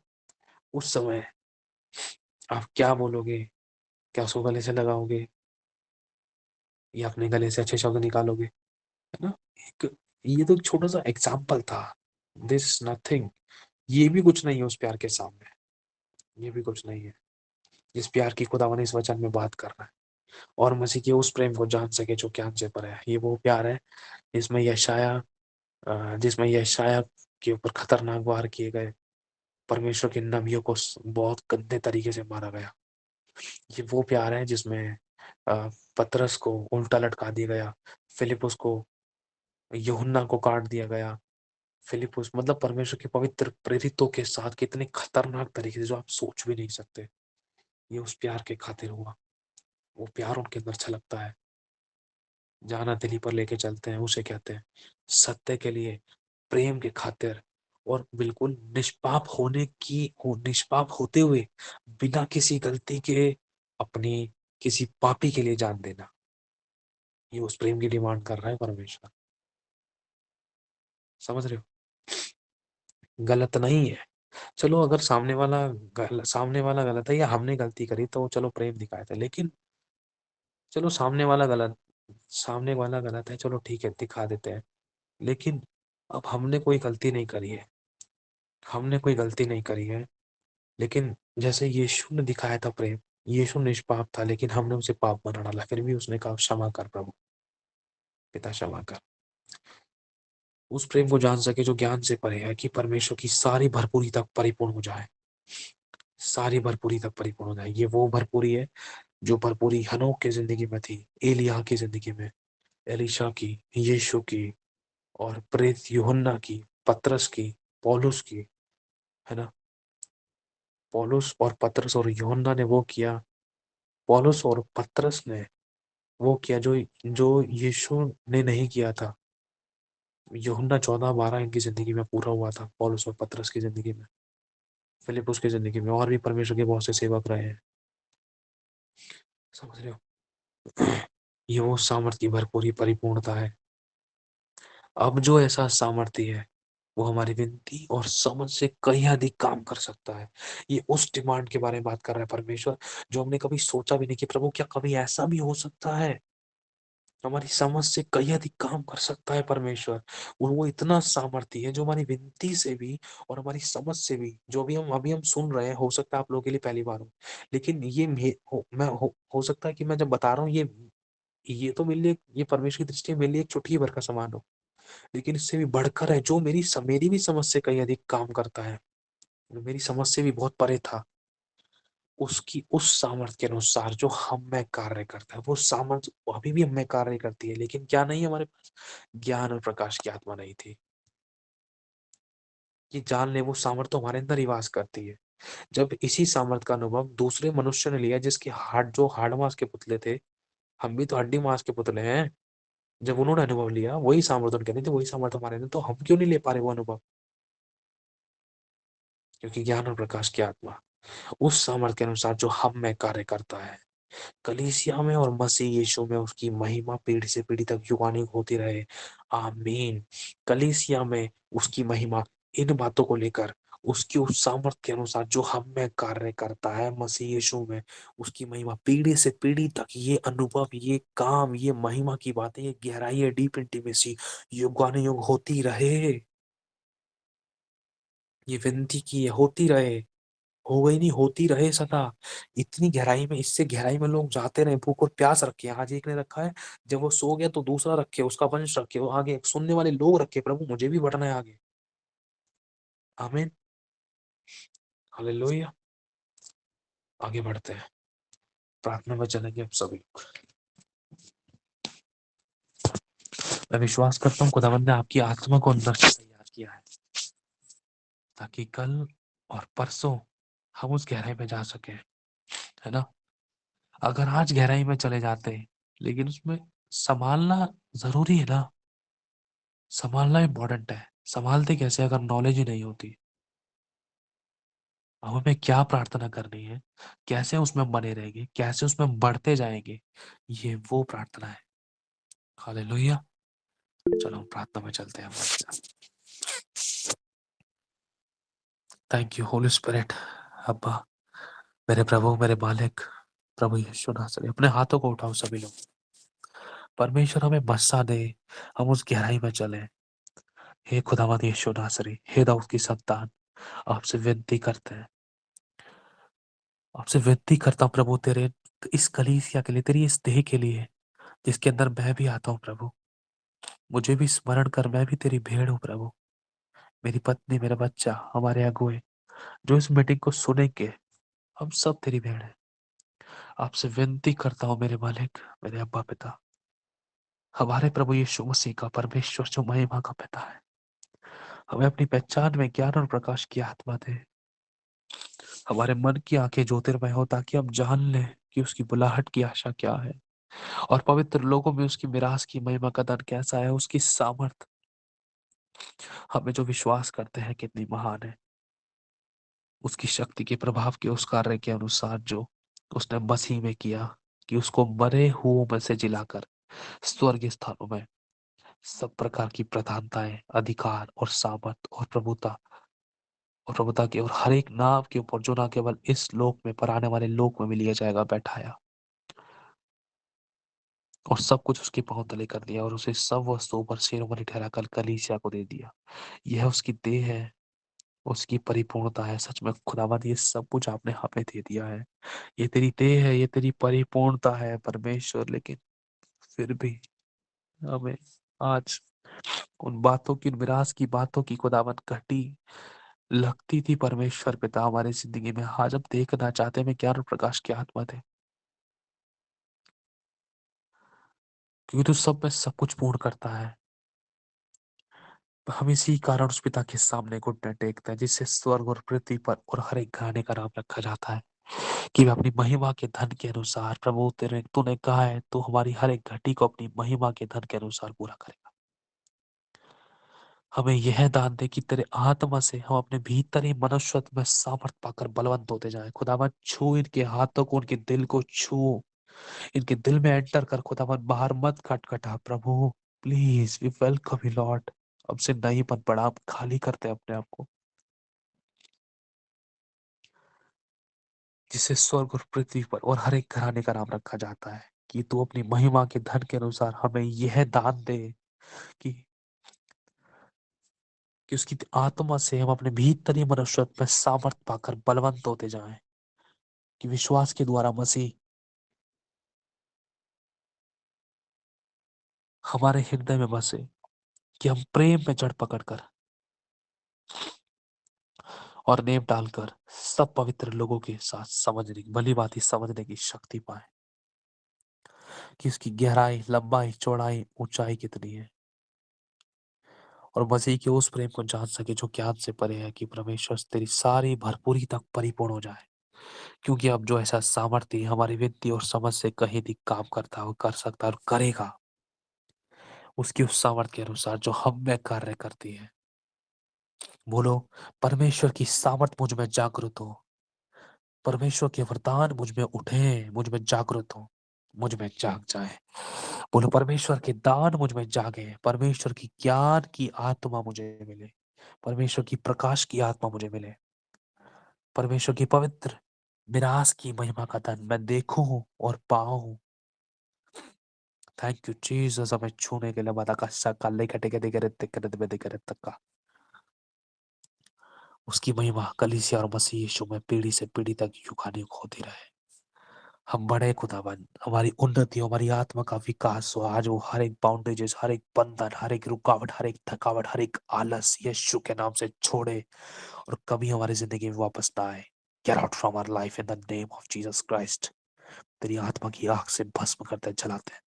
उस समय आप क्या बोलोगे? क्या उसको गले से लगाओगे या अपने गले से अच्छे शब्द निकालोगे? है ना? एक, ये तो एक छोटा सा एग्जाम्पल था। दिस नथिंग, ये भी कुछ नहीं है उस प्यार के सामने। ये भी कुछ नहीं है जिस प्यार की खुदावन ने इस वचन में बात कर रहा है। और मसीह के उस प्रेम को जान सके जो ज्ञान से परे है। ये वो प्यार है जिसमें यशाया जिसमें यशाया के ऊपर खतरनाक वार किए गए, परमेश्वर के नबियों को बहुत गंदे तरीके से मारा गया। ये वो प्यार है जिसमें पतरस को उल्टा लटका दिया गया, फिलिपुस को, यूहन्ना को काट दिया गया। फिलिपुस मतलब परमेश्वर के पवित्र प्रेरितों के साथ कितने खतरनाक तरीके से, जो आप सोच भी नहीं सकते। ये उस प्यार के खातिर हुआ। वो प्यार उनके अंदर छलकता है, जाना दिली पर लेके चलते हैं, उसे कहते हैं सत्य के लिए, प्रेम के खातिर, और बिल्कुल निष्पाप होते हुए बिना किसी गलती के अपनी किसी पापी के लिए जान देना। ये उस प्रेम की डिमांड कर रहा है परमेश्वर। समझ रहे हो? गलत नहीं है। चलो अगर सामने वाला गलत है या हमने गलती करी तो चलो प्रेम दिखाया था, लेकिन चलो सामने वाला गलत है, चलो ठीक है दिखा देते हैं। लेकिन अब हमने कोई गलती नहीं करी है, लेकिन जैसे यीशु ने दिखाया था प्रेम, यीशु निष्पाप था लेकिन हमने उसे पाप बना डाला, फिर भी उसने कहा क्षमा कर प्रभु, पिता क्षमा कर। उस प्रेम को जान सके जो ज्ञान से परे है, कि परमेश्वर की सारी भरपूरी तक परिपूर्ण हो जाए। सारी भरपूरी तब परिपूर्ण हो जाएगी। ये वो भरपूरी है जो भरपूरी हनोक की जिंदगी में थी, एलिय्याह की जिंदगी में, एलीशा की, यीशु की, और प्रेरित यूहन्ना की, पतरस की, पौलुस की, है ना। पौलुस और पतरस और यूहन्ना ने वो किया, पौलुस और पतरस ने वो किया जो जो यीशु ने नहीं किया था। यूहन्ना 14:12 इनकी जिंदगी में पूरा हुआ था, पौलुस और पतरस की जिंदगी में, फिलिपुस की जिंदगी में, और भी परमेश्वर के बहुत से सेवक रहे हैं। समझ रहे हो। ये वो सामर्थ्य की भरपूरी परिपूर्णता है। अब जो ऐसा सामर्थ्य है वो हमारी विनती और समझ से कहीं अधिक काम कर सकता है। ये उस डिमांड के बारे में बात कर रहा है परमेश्वर, जो हमने कभी सोचा भी नहीं कि प्रभु क्या कभी ऐसा भी हो सकता है। हमारी समझ से कहीं अधिक काम कर सकता है परमेश्वर। और वो इतना सामर्थ्य है जो हमारी विनती से भी और हमारी समझ से भी, जो भी हम अभी हम सुन रहे हैं, हो सकता है आप लोगों के लिए पहली बार हो, लेकिन ये हो सकता है कि मैं जब बता रहा हूँ ये तो मेरे लिए, ये परमेश्वर की दृष्टि में मेरे लिए एक चुटकी भर का समान हो, लेकिन इससे भी बढ़कर है जो मेरी भी समझ से कहीं अधिक काम करता है, जो मेरी समझ से भी बहुत परे था। उसकी उस सामर्थ्य के अनुसार जो हम में कार्य करता है, वो सामर्थ्य अभी भी हम में कार्य करती है, लेकिन क्या नहीं है हमारे पास? ज्ञान और प्रकाश की आत्मा नहीं थी। ये जान ले, वो सामर्थ्य तो हमारे अंदर ही वास करती है। जब इसी सामर्थ्य का अनुभव दूसरे मनुष्य ने लिया, जिसके हाड़ मांस के पुतले थे, हम भी तो हड्डी मांस के पुतले हैं। जब उन्होंने अनुभव लिया, वही सामर्थ्य उनके नहीं थे, वही सामर्थ्य हमारे अंदर, तो हम क्यों नहीं ले पा रहे वो अनुभव? क्योंकि ज्ञान और प्रकाश की आत्मा उस सामर्थ्य के अनुसार जो हम में कार्य करता है, कलीसिया में और मसीह यीशु में उसकी महिमा पीढ़ी से पीढ़ी तक युगानुग होती रहे। आमीन। कलीसिया में उसकी महिमा, इन बातों को लेकर, उसकी उस सामर्थ्य के अनुसार जो हम में कार्य करता है मसीह यीशु में, उसकी महिमा पीढ़ी से पीढ़ी तक, ये अनुभव, ये काम, ये महिमा की बातें, ये गहराई, ये डीप इंटीमेसी युगानुयुग होती रहे। ये विनती की है, होती रहे। हो गई नहीं, होती रहे सदा। इतनी गहराई में, इससे गहराई में लोग जाते रहे, भूख और प्यास रखे। आज एक ने रखा है, जब वो सो गया तो दूसरा रखे, उसका वंश रखे, वो आगे सुनने वाले लोग रखे, प्रभु मुझे भी बढ़ना है आगे। आमीन। हालेलुया। आगे बढ़ते हैं, प्रार्थना में चलेंगे हम सभी। मैं विश्वास करता हूँ खुदावंद ने आपकी आत्मा को अंदर से तैयार किया है, ताकि कल और परसों हम उस गहराई में जा सके, है ना। अगर आज गहराई में चले जाते हैं, लेकिन उसमें संभालना जरूरी है ना। संभालना इम्पोर्टेंट है। संभालते कैसे अगर नॉलेज ही नहीं होती? अब हमें क्या प्रार्थना करनी है, कैसे उसमें बने रहेंगे, कैसे उसमें बढ़ते जाएंगे, ये वो प्रार्थना है। हालेलुया। चलो हम प्रार्थना में चलते हैं हमारे साथ। Thank you Holi spirit. अब्बा, मेरे प्रभु, मेरे मालिक, प्रभु यीशु नासरी, अपने हाथों को उठाओ सभी लोग। परमेश्वर हमें बसा दे, हम उस गहराई में चले। हे खुदावंद यीशु नासरी, हे दाऊद की संतान, आपसे विनती करते हैं, आपसे विनती करता हूं प्रभु, तेरे इस कलीसिया के लिए, तेरी इस देह के लिए, जिसके अंदर मैं भी आता हूँ प्रभु। मुझे भी स्मरण कर, मैं भी तेरी भेड़ हूँ प्रभु। मेरी पत्नी, मेरा बच्चा, हमारे अगुए जो इस मीटिंग को सुनेंगे, हम सब तेरी भेड़ हैं। आपसे विनती करता हूँ मेरे मालिक, मेरे अब्बा पिता, हमारे प्रभु यीशु मसीह का परमेश्वर जो महिमा का पिता है, हमें अपनी पहचान में ज्ञान और प्रकाश की आत्मा दे। हमारे मन की आंखें ज्योतिर्मय हो, ताकि हम जान लें कि उसकी बुलाहट की आशा क्या है, और पवित्र लोगों में उसकी मिरास की महिमा का दान कैसा है, उसकी सामर्थ हमें जो विश्वास करते हैं कितनी महान है। उसकी शक्ति के प्रभाव के उस कार्य के अनुसार जो उसने मसीह में किया, कि उसको मरे हुओं में से जिलाकर स्वर्गीय स्थानों में सब प्रकार की प्रधानताएं, अधिकार और सामर्थ और प्रभुता के और हर एक नाम के ऊपर, जो ना केवल इस लोक में पर आने वाले लोक में भी लिया जाएगा, बैठाया, और सब कुछ उसके पांव तले कर दिया, और उसे सब वस्तुओं पर शिरोमणि ठहराकर कलीसिया को दे दिया। यह उसकी देह है, उसकी परिपूर्णता है। सच में खुदावंद, ये सब कुछ आपने हमें दे दिया है। ये तेरी देह है, ये तेरी परिपूर्णता है परमेश्वर, लेकिन फिर भी हमें आज उन बातों की, उन विरासत की बातों की खुदावंद घटी लगती थी परमेश्वर पिता हमारी जिंदगी में, आज हम देखना चाहते हैं मैं ज्ञान और प्रकाश की आत्मा थे, क्योंकि तू सब में सब कुछ पूर्ण करता है। हम इसी कारण उस पिता के सामने घुटने टेकते हैं, जिससे स्वर्ग और पृथ्वी पर और हर एक घराने का नाम रखा जाता है, कि वे अपनी महिमा के धन के अनुसार, प्रभु तेरे तूने कहा है तो हमारी हर एक घटी को अपनी महिमा के धन के अनुसार पूरा करेगा। हमें यह दान दे कि तेरे आत्मा से हम अपने भीतर ही मनुष्यत्व में सामर्थ पाकर बलवंत होते जाएं। खुदावन छू इनके हाथों को, उनके दिल को छू, इनके दिल में एंटर कर खुदावन, बाहर मत खटखटा प्रभु, please we welcome you lord. हमसे नहीं पन पड़ा, हम खाली करते हैं अपने आप को, जिससे स्वर्ग और पृथ्वी पर और हर एक घराने का नाम रखा जाता है, कि तू अपनी महिमा के धन के अनुसार हमें यह दान दे कि उसकी आत्मा से हम अपने भीतरी मनुष्यत्व में सामर्थ पाकर बलवंत होते जाएं, कि विश्वास के द्वारा मसीह हमारे हृदय में बसे, कि हम प्रेम में जड़ पकड़कर और नेम डालकर सब पवित्र लोगों के साथ समझने की, भली भांति समझने की शक्ति पाए, कि उसकी गहराई, लंबाई, चौड़ाई, ऊंचाई कितनी है, और मसीह के उस प्रेम को जान सके जो ज्ञान से परे है, कि परमेश्वर तेरी सारी भरपूरी तक परिपूर्ण हो जाए। क्योंकि अब जो ऐसा सामर्थ्य हमारी विनती और समझ से कहीं भी काम करता हो, कर सकता है और करेगा, उसकी उस सामर्थ्य के अनुसार जो हम में कार्य करती है। बोलो, परमेश्वर की सामर्थ मुझ में जागृत हो, परमेश्वर के वरदान मुझ में उठे, मुझ में जागृत हो, मुझ में जाग जाए। बोलो, परमेश्वर के दान मुझ में जागे, परमेश्वर की ज्ञान की आत्मा मुझे मिले, परमेश्वर की प्रकाश की आत्मा मुझे मिले, परमेश्वर की पवित्र विनाश की महिमा का धन मैं देखूं और पाऊं। थैंक यू जीसस, हमें छूने के लिए मदा का सका लेके टेके देके रे तेके रे देके रे तक्का, उसकी महिमा कलीसिया और मसीह यीशु में पीढ़ी से पीढ़ी तक युगानुयुग होती रहे। हम बड़े खुदावन, हमारी उन्नति, हमारी आत्मा का विकास हो आज, वो हर एक बाउंडेजेस, हर एक बंधन, हर एक रुकावट, हर एक थकावट, हर एक आलस यीशु के नाम से छोड़े और कभी हमारी जिंदगी में वापस ना आए। Get out from our life in the name of Jesus Christ. तेरी आत्मा की आग से भस्म करते जलाते हैं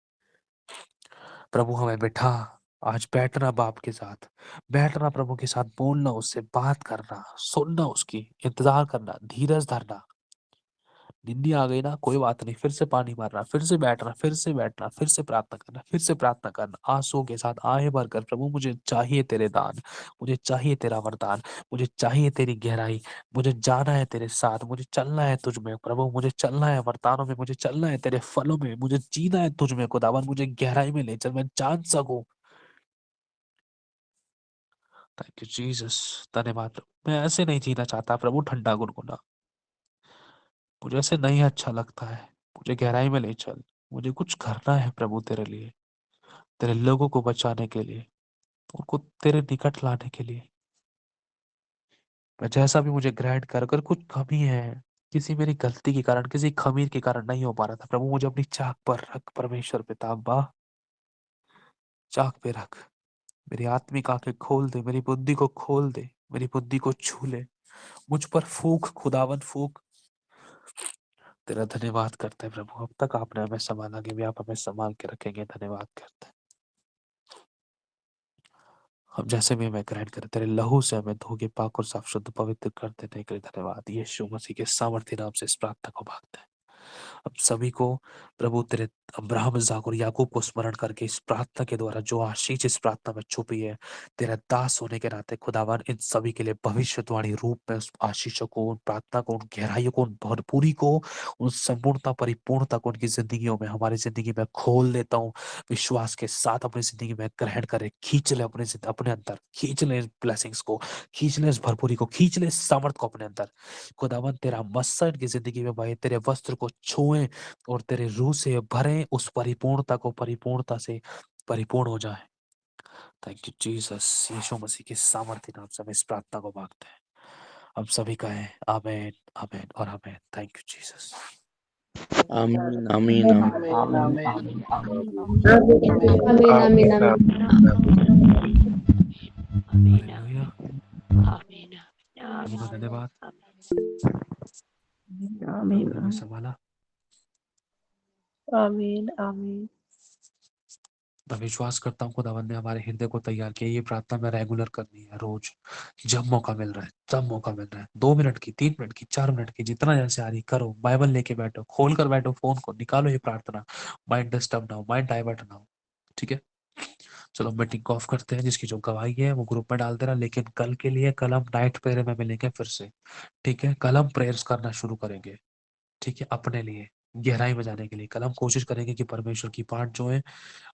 प्रभु। हमें बैठा, आज बैठना बाप के साथ, बैठना प्रभु के साथ, बोलना उससे, बात करना, सुनना उसकी, इंतजार करना, धीरज धरना। निंदी आ गई ना, कोई बात नहीं, फिर से पानी मारना, फिर से बैठना, फिर से बैठना, फिर से प्रार्थना करना, फिर से प्रार्थना करना, आंसुओं के साथ आहें भरकर, प्रभु मुझे चाहिए तेरे दान, मुझे चाहिए तेरा वरदान, मुझे चाहिए तेरी गहराई, मुझे जाना है तेरे साथ, मुझे चलना है तुझ में प्रभु, मुझे चलना है वरदानों में, मुझे चलना है तेरे फलों में, मुझे जीना है तुझ में खुदावन, मुझे गहराई में ले चल, मैं जान सकूं। थैंक यू जीसस, धन्यवाद प्रभु। मैं ऐसे नहीं जीना चाहता प्रभु, ठंडा गुनगुना, मुझे ऐसे नहीं अच्छा लगता है, मुझे गहराई में ले चल, मुझे कुछ करना है प्रभु तेरे लिए, तेरे लोगों को बचाने के लिए, उनको तेरे निकट लाने के लिए। मैं जैसा भी मुझे ग्रैंड कर, अगर कुछ कमी है, किसी मेरी गलती के कारण, किसी खमीर के कारण नहीं हो पा रहा था प्रभु, मुझे अपनी चाक पर रख परमेश्वर पिता, अब्बा चाक पे रख, मेरी आत्मिक आंखें खोल दे, मेरी बुद्धि को खोल दे, मेरी बुद्धि को छू ले, मुझ पर फूक खुदावन फूक। तेरा धन्यवाद करते हैं प्रभु, अब तक आपने हमें संभाला, कि भी आप हमें संभाल के रखेंगे, धन्यवाद करते हैं। हम जैसे भी हमें ग्रहण करें, तेरे लहू से हमें धो के पाक और साफ शुद्ध पवित्र कर देने के लिए धन्यवाद। यीशु मसीह के सामर्थ्य नाम से इस प्रार्थना को मांगते हैं। अब सभी को प्रभु तेरे अब्राहम, इसहाक और याकूब को स्मरण करके इस प्रार्थना के द्वारा जो आशीष इस प्रार्थना में छुपी है, तेरा दास होने के नाते खुदावन इन सभी के लिए भविष्यवाणी रूप में उस आशीषों को, उन प्रार्थना को, उन गहराइयों को, उन भरपूरी को, उन संपूर्णता, परिपूर्णता को उनकी जिंदगियों में, हमारी जिंदगी में खोल देता हूँ। विश्वास के साथ अपनी जिंदगी में ग्रहण करे, खींच ले अपने अंदर, खींच ले इस ब्लेसिंग्स को, खींच ले इस भरपूरी को, खींच ले इस सामर्थ को अपने अंदर। खुदावन तेरा मस्सा इनकी जिंदगी में भाई, तेरे वस्त्र को छुएं और तेरे रूह से भरें, उस परिपूर्णता को परिपूर्णता से परिपूर्ण हो जाए। थैंक यू जीसस, यीशु मसीह के सामर्थ्य नाम से हम इस प्रार्थना को मांगते हैं। हम सभी कहें आमीन, आमीन और आमीन। Thank you Jesus. आमीन आमीन आमीन। Amen. Amen. Amin, amin, amin. Hallelujah. Amen. धन्यवाद। आमीन प्रभु ने संभाला। आमीन आमीन। मैं विश्वास करता हूँ खुदावंद ने हमारे हृदय को तैयार किया। ये प्रार्थना में रेगुलर करनी है, रोज जब मौका मिल रहा है, जब मौका मिल रहा है, 2 मिनट की, 3 मिनट की, 4 मिनट की, जितना जैसे आ रही करो। बाइबल लेके बैठो, खोल कर बैठो, फोन को निकालो, ये प्रार्थना। माइंड डिस्टर्ब ना हो, माइंड डाइवर्ट ना हो। ठीक है, चलो मीटिंग को ऑफ करते हैं। जिसकी जो गवाही है वो ग्रुप में डाल देना। लेकिन कल के लिए कल हम नाइट प्रेयर में मिलेंगे फिर से। ठीक है, कल हम प्रेयर्स करना शुरू करेंगे। ठीक है, अपने लिए गहराई में जाने के लिए कल हम कोशिश करेंगे कि परमेश्वर की बात जो है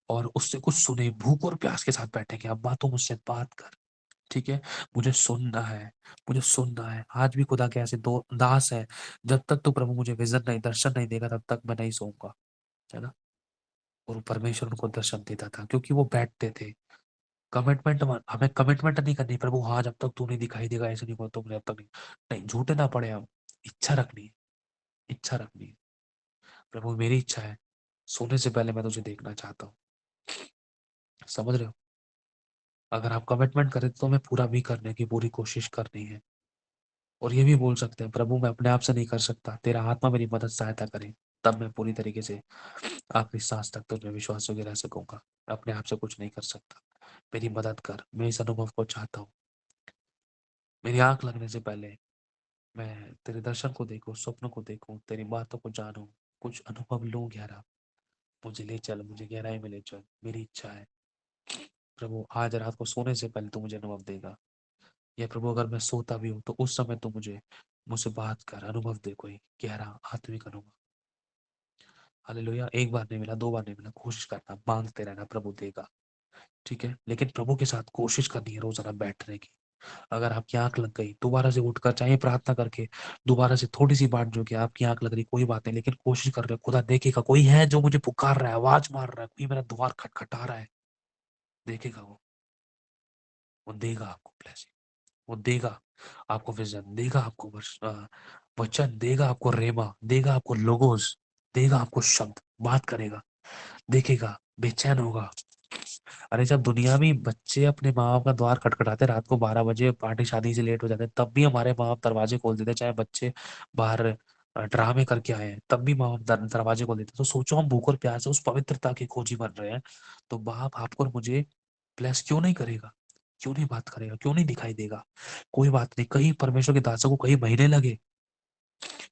और उससे कुछ सुने, भूख और प्यास के साथ बैठेंगे। अब्बा तू मुझसे बात कर। ठीक है, मुझे सुनना है, मुझे सुनना है। आज भी खुदा के ऐसे दो दास है, जब तक तू प्रभु मुझे विजन नहीं, दर्शन नहीं देगा, तब तक मैं नहीं सोऊंगा। है ना। और परमेश्वर उनको दर्शन देता था क्योंकि वो बैठते थे। कमिटमेंट, हमें कमिटमेंट नहीं करनी प्रभु हाँ जब तक तू नहीं दिखाई देगा ऐसे नहीं, तुम जब तक नहीं, नहीं झूठे ना पड़े हम। इच्छा रखनी है, इच्छा रखनी है। प्रभु मेरी इच्छा है, सोने से पहले मैं तुझे देखना चाहता हूँ। समझ रहे हो। अगर आप कमिटमेंट करें तो हमें पूरा भी करने की पूरी कोशिश करनी है। और ये भी बोल सकते हैं प्रभु मैं अपने आप से नहीं कर सकता, तेरा आत्मा मेरी मदद सहायता करे, तब मैं पूरी तरीके से आखिरी सांस तक तुझ में विश्वास वगैरह रह सकूंगा। मैं अपने आप से कुछ नहीं कर सकता, मेरी मदद कर। मैं इस अनुभव को चाहता हूँ। मेरी आंख लगने से पहले मैं तेरे दर्शन को देखूं, स्वप्न को देखूं, तेरी बातों को जानूं, कुछ अनुभव लूं गहरा। मुझे ले चल, मुझे गहराई में ले चल, मेरी इच्छा है। प्रभु आज रात को सोने से पहले तू मुझे अनुभव देगा। या प्रभु अगर मैं सोता भी हूँ तो उस समय तू मुझसे बात कर, अनुभव दे, कोई गहरा आत्मिक अनुभव। हालेलुया। एक बार नहीं मिला, 2 बार नहीं मिला, कोशिश करना, मांगते रहना, प्रभु देगा। ठीक है, लेकिन प्रभु के साथ कोशिश करनी है रोजाना बैठने की। अगर आपकी आंख लग गई, दोबारा से उठकर चाहे प्रार्थना करके दोबारा से थोड़ी सी बात, जो कि आपकी आंख लग रही कोई बात नहीं, लेकिन कोशिश कर रहे हो, खुदा देखेगा। कोई है जो मुझे पुकार रहा है, आवाज मार रहा है, कोई मेरा द्वार खटखटा रहा है, देखेगा वो देगा आपको ब्लेसिंग, वो देगा आपको विजन, देगा आपको वचन, देगा आपको रेमा, देगा आपको लोगोस, देगा आपको शब्द, बात करेगा, देखेगा, बेचैन होगा। अरे जब दुनिया में बच्चे अपने माँ बाप का द्वार खटखटाते रात को 12 बजे, पार्टी शादी से लेट हो जाते, तब भी हमारे माँ बाप दरवाजे खोल देते, चाहे बच्चे बाहर ड्रामे करके आए हैं, तब भी माँ बाप दरवाजे खोल देते। तो सोचो हम भूख और प्यास से उस पवित्रता की खोजी बन रहे हैं, तो बाप आपको और मुझे ब्लेस क्यों नहीं करेगा, क्यों नहीं बात करेगा, क्यों नहीं दिखाई देगा। कोई बात नहीं, कहीं परमेश्वर के दासों को कई महीने लगे,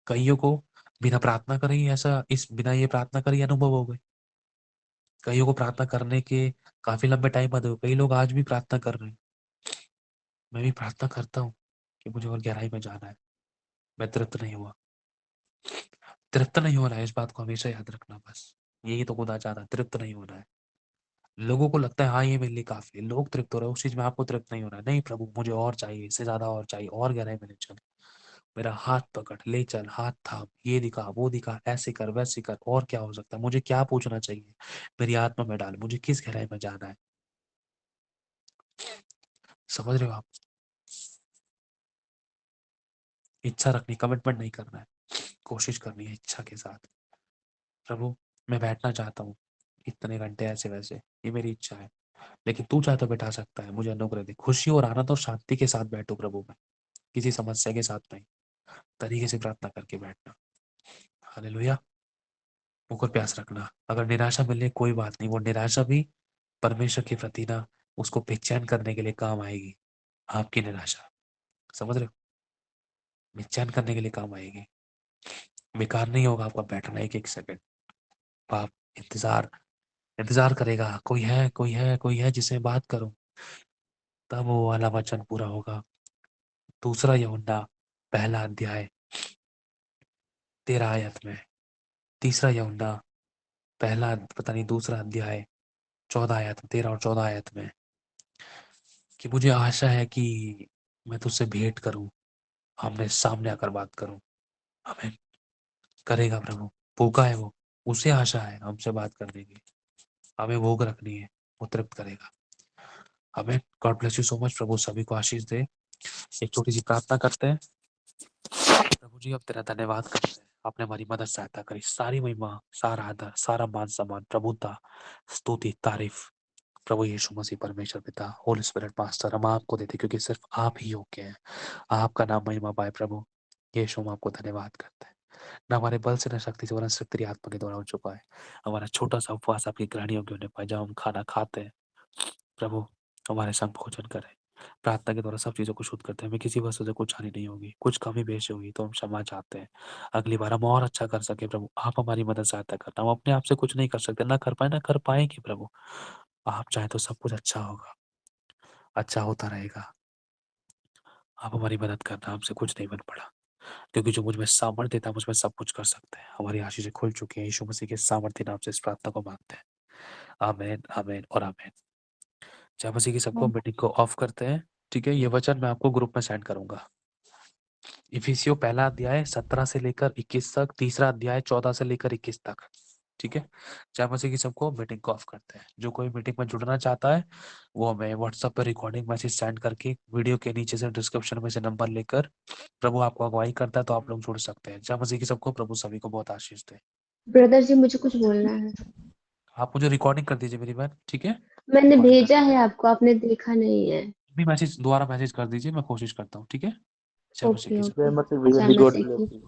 कईयों को बिना प्रार्थना करे ही ऐसा, इस बिना ये प्रार्थना करे ही अनुभव हो गए। कईयों को प्रार्थना करने के काफी लंबे टाइम बाद हुए, कई लोग आज भी प्रार्थना कर रहे हैं। मैं भी प्रार्थना करता हूँ कि मुझे और गहराई में जाना है। मैं तृप्त नहीं हुआ, तृप्त नहीं हो रहा है, इस बात को हमेशा याद रखना। बस यही तो खुदा चाहता है, तृप्त नहीं होना है। लोगों को लगता है हाँ ये मेरे लिए काफी है, लोग तृप्त हो रहे हैं उस चीज में, आपको तृप्त नहीं होना है। नहीं प्रभु मुझे और चाहिए, इससे ज्यादा और चाहिए, और गहराई में ले चल, मेरा हाथ पकड़ ले चल, हाथ थाम, ये दिखा, वो दिखा, ऐसे कर, वैसे कर, और क्या हो सकता है, मुझे क्या पूछना चाहिए, मेरी आत्मा में डाल, मुझे किस गहराई में जाना है। समझ रहे हो आप। इच्छा रखनी, कमिटमेंट नहीं करना है, कोशिश करनी है इच्छा के साथ। प्रभु मैं बैठना चाहता हूँ इतने घंटे ऐसे वैसे, ये मेरी इच्छा है, लेकिन तू चाहे तो बैठा सकता है, मुझे अनुग्रह दे। खुशी और आनंद और शांति के साथ बैठो प्रभु में, किसी समस्या के साथ नहीं, तरीके से प्रार्थना करके बैठना। हालेलुया। मुख और प्यास रखना। अगर निराशा मिले कोई बात नहीं, वो निराशा भी परमेश्वर के प्रति ना, उसको बेचैन करने के लिए काम आएगी। आपकी निराशा, समझ रहे हो, बेचैन करने के लिए काम आएगी। बेकार नहीं होगा आपका बैठना एक एक सेकंड। आप इंतजार, इंतजार करेगा, कोई है, कोई है, कोई है जिसे बात करो, तब वो वाला वचन पूरा होगा। दूसरा यूहन्ना पहला अध्याय 13 आयत में, तीसरा यूहन्ना पहला पता नहीं दूसरा अध्याय 14 आयत, 13 और 14 आयत में, कि मुझे आशा है कि मैं तुझसे भेंट करूं, आमने सामने आकर बात करूं। हमें करेगा प्रभु, भूखा है वो, उसे आशा है हमसे बात करने की, हमें भूख रखनी है, वो तृप्त करेगा हमें। God bless you so much. प्रभु सभी को आशीष दे। एक छोटी सी प्रार्थना करते हैं। प्रभु जी अब तेरा धन्यवाद करते हैं, आपने हमारी मदद सहायता करी। सारी महिमा, सारा आदर, सारा मान सम्मान, प्रभुता, स्तुति, तारीफ प्रभु यीशु मसीह, परमेश्वर पिता, होली स्पिरिट मास्टर, हम आपको देते क्योंकि सिर्फ आप ही योग्य हैं। आपका नाम महिमा पाए प्रभु यीशु, हम आपको धन्यवाद करते हैं। न हमारे बल से न शक्ति से, वरन सिर्फ तेरी आत्मा के द्वारा हो चुका है। हमारा छोटा सा उपवास आपकी ग्रहणियों के होने पाए। जब हम खाना खाते हैं प्रभु, हमारे संग भोजन करें, प्रार्थना के द्वारा सब चीजों को शुद्ध करते हैं। हमें किसी वस्तु से कुछ हानि नहीं होगी, कुछ कमी बेशी होगी तो हम क्षमा चाहते हैं। अगली बार हम और अच्छा कर सके प्रभु, आप हमारी मदद सहायता करना। हम अपने आप से कुछ नहीं कर सकते, ना कर पाए ना कर पाएंगे प्रभु। आप चाहे तो सब कुछ अच्छा होगा, अच्छा होता रहेगा। आप हमारी मदद करना, हमसे कुछ नहीं बन पड़ा, क्योंकि जो मुझ में सामर्थ्य देता है, मुझ में सब कुछ कर सकते हैं। हमारी आशीषें खुल चुकी हैं, यीशु मसीह के सामर्थ्य नाम से इस प्रार्थना को मांगते हैं। आमीन, आमीन और आमीन। जय मसीह की सबको। मीटिंग को ऑफ करते हैं, ठीक है। ये वचन मैं आपको ग्रुप में सेंड करूंगा। इफिसियों पहला अध्याय 17 से लेकर 21 तक, तीसरा अध्याय 14 से लेकर 21 तक, ठीक है। जय मसीह की सबको। मीटिंग को ऑफ करते हैं। जो कोई मीटिंग में जुड़ना चाहता है वो हमें व्हाट्सएप पर रिकॉर्डिंग मैसेज सेंड करके वीडियो के नीचे से डिस्क्रिप्शन में से नंबर लेकर, प्रभु आपको अगुवाई करता है तो आप लोग जुड़ सकते हैं। जय मसीह की सबको। प्रभु सभी को बहुत आशीष दे। ब्रदर जी मुझे कुछ बोलना है। आप मुझे रिकॉर्डिंग कर दीजिए मेरी बहन, ठीक है। मैंने रिकॉर्डिंग कर भेजा है आपको, आपने देखा नहीं है। भी मैसेज दोबारा मैसेज कर दीजिए, मैं कोशिश करता हूँ, ठीक है। जय मसीह ओके की जय ओके। मसीह भैया, जय गॉड मसीह ब्लेस की। यू।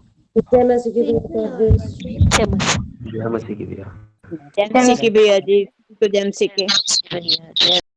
जय मसीह की जय जय मसीह की भैया। जय मसीह की भैया जी, तो जय मसीह के। भैया जय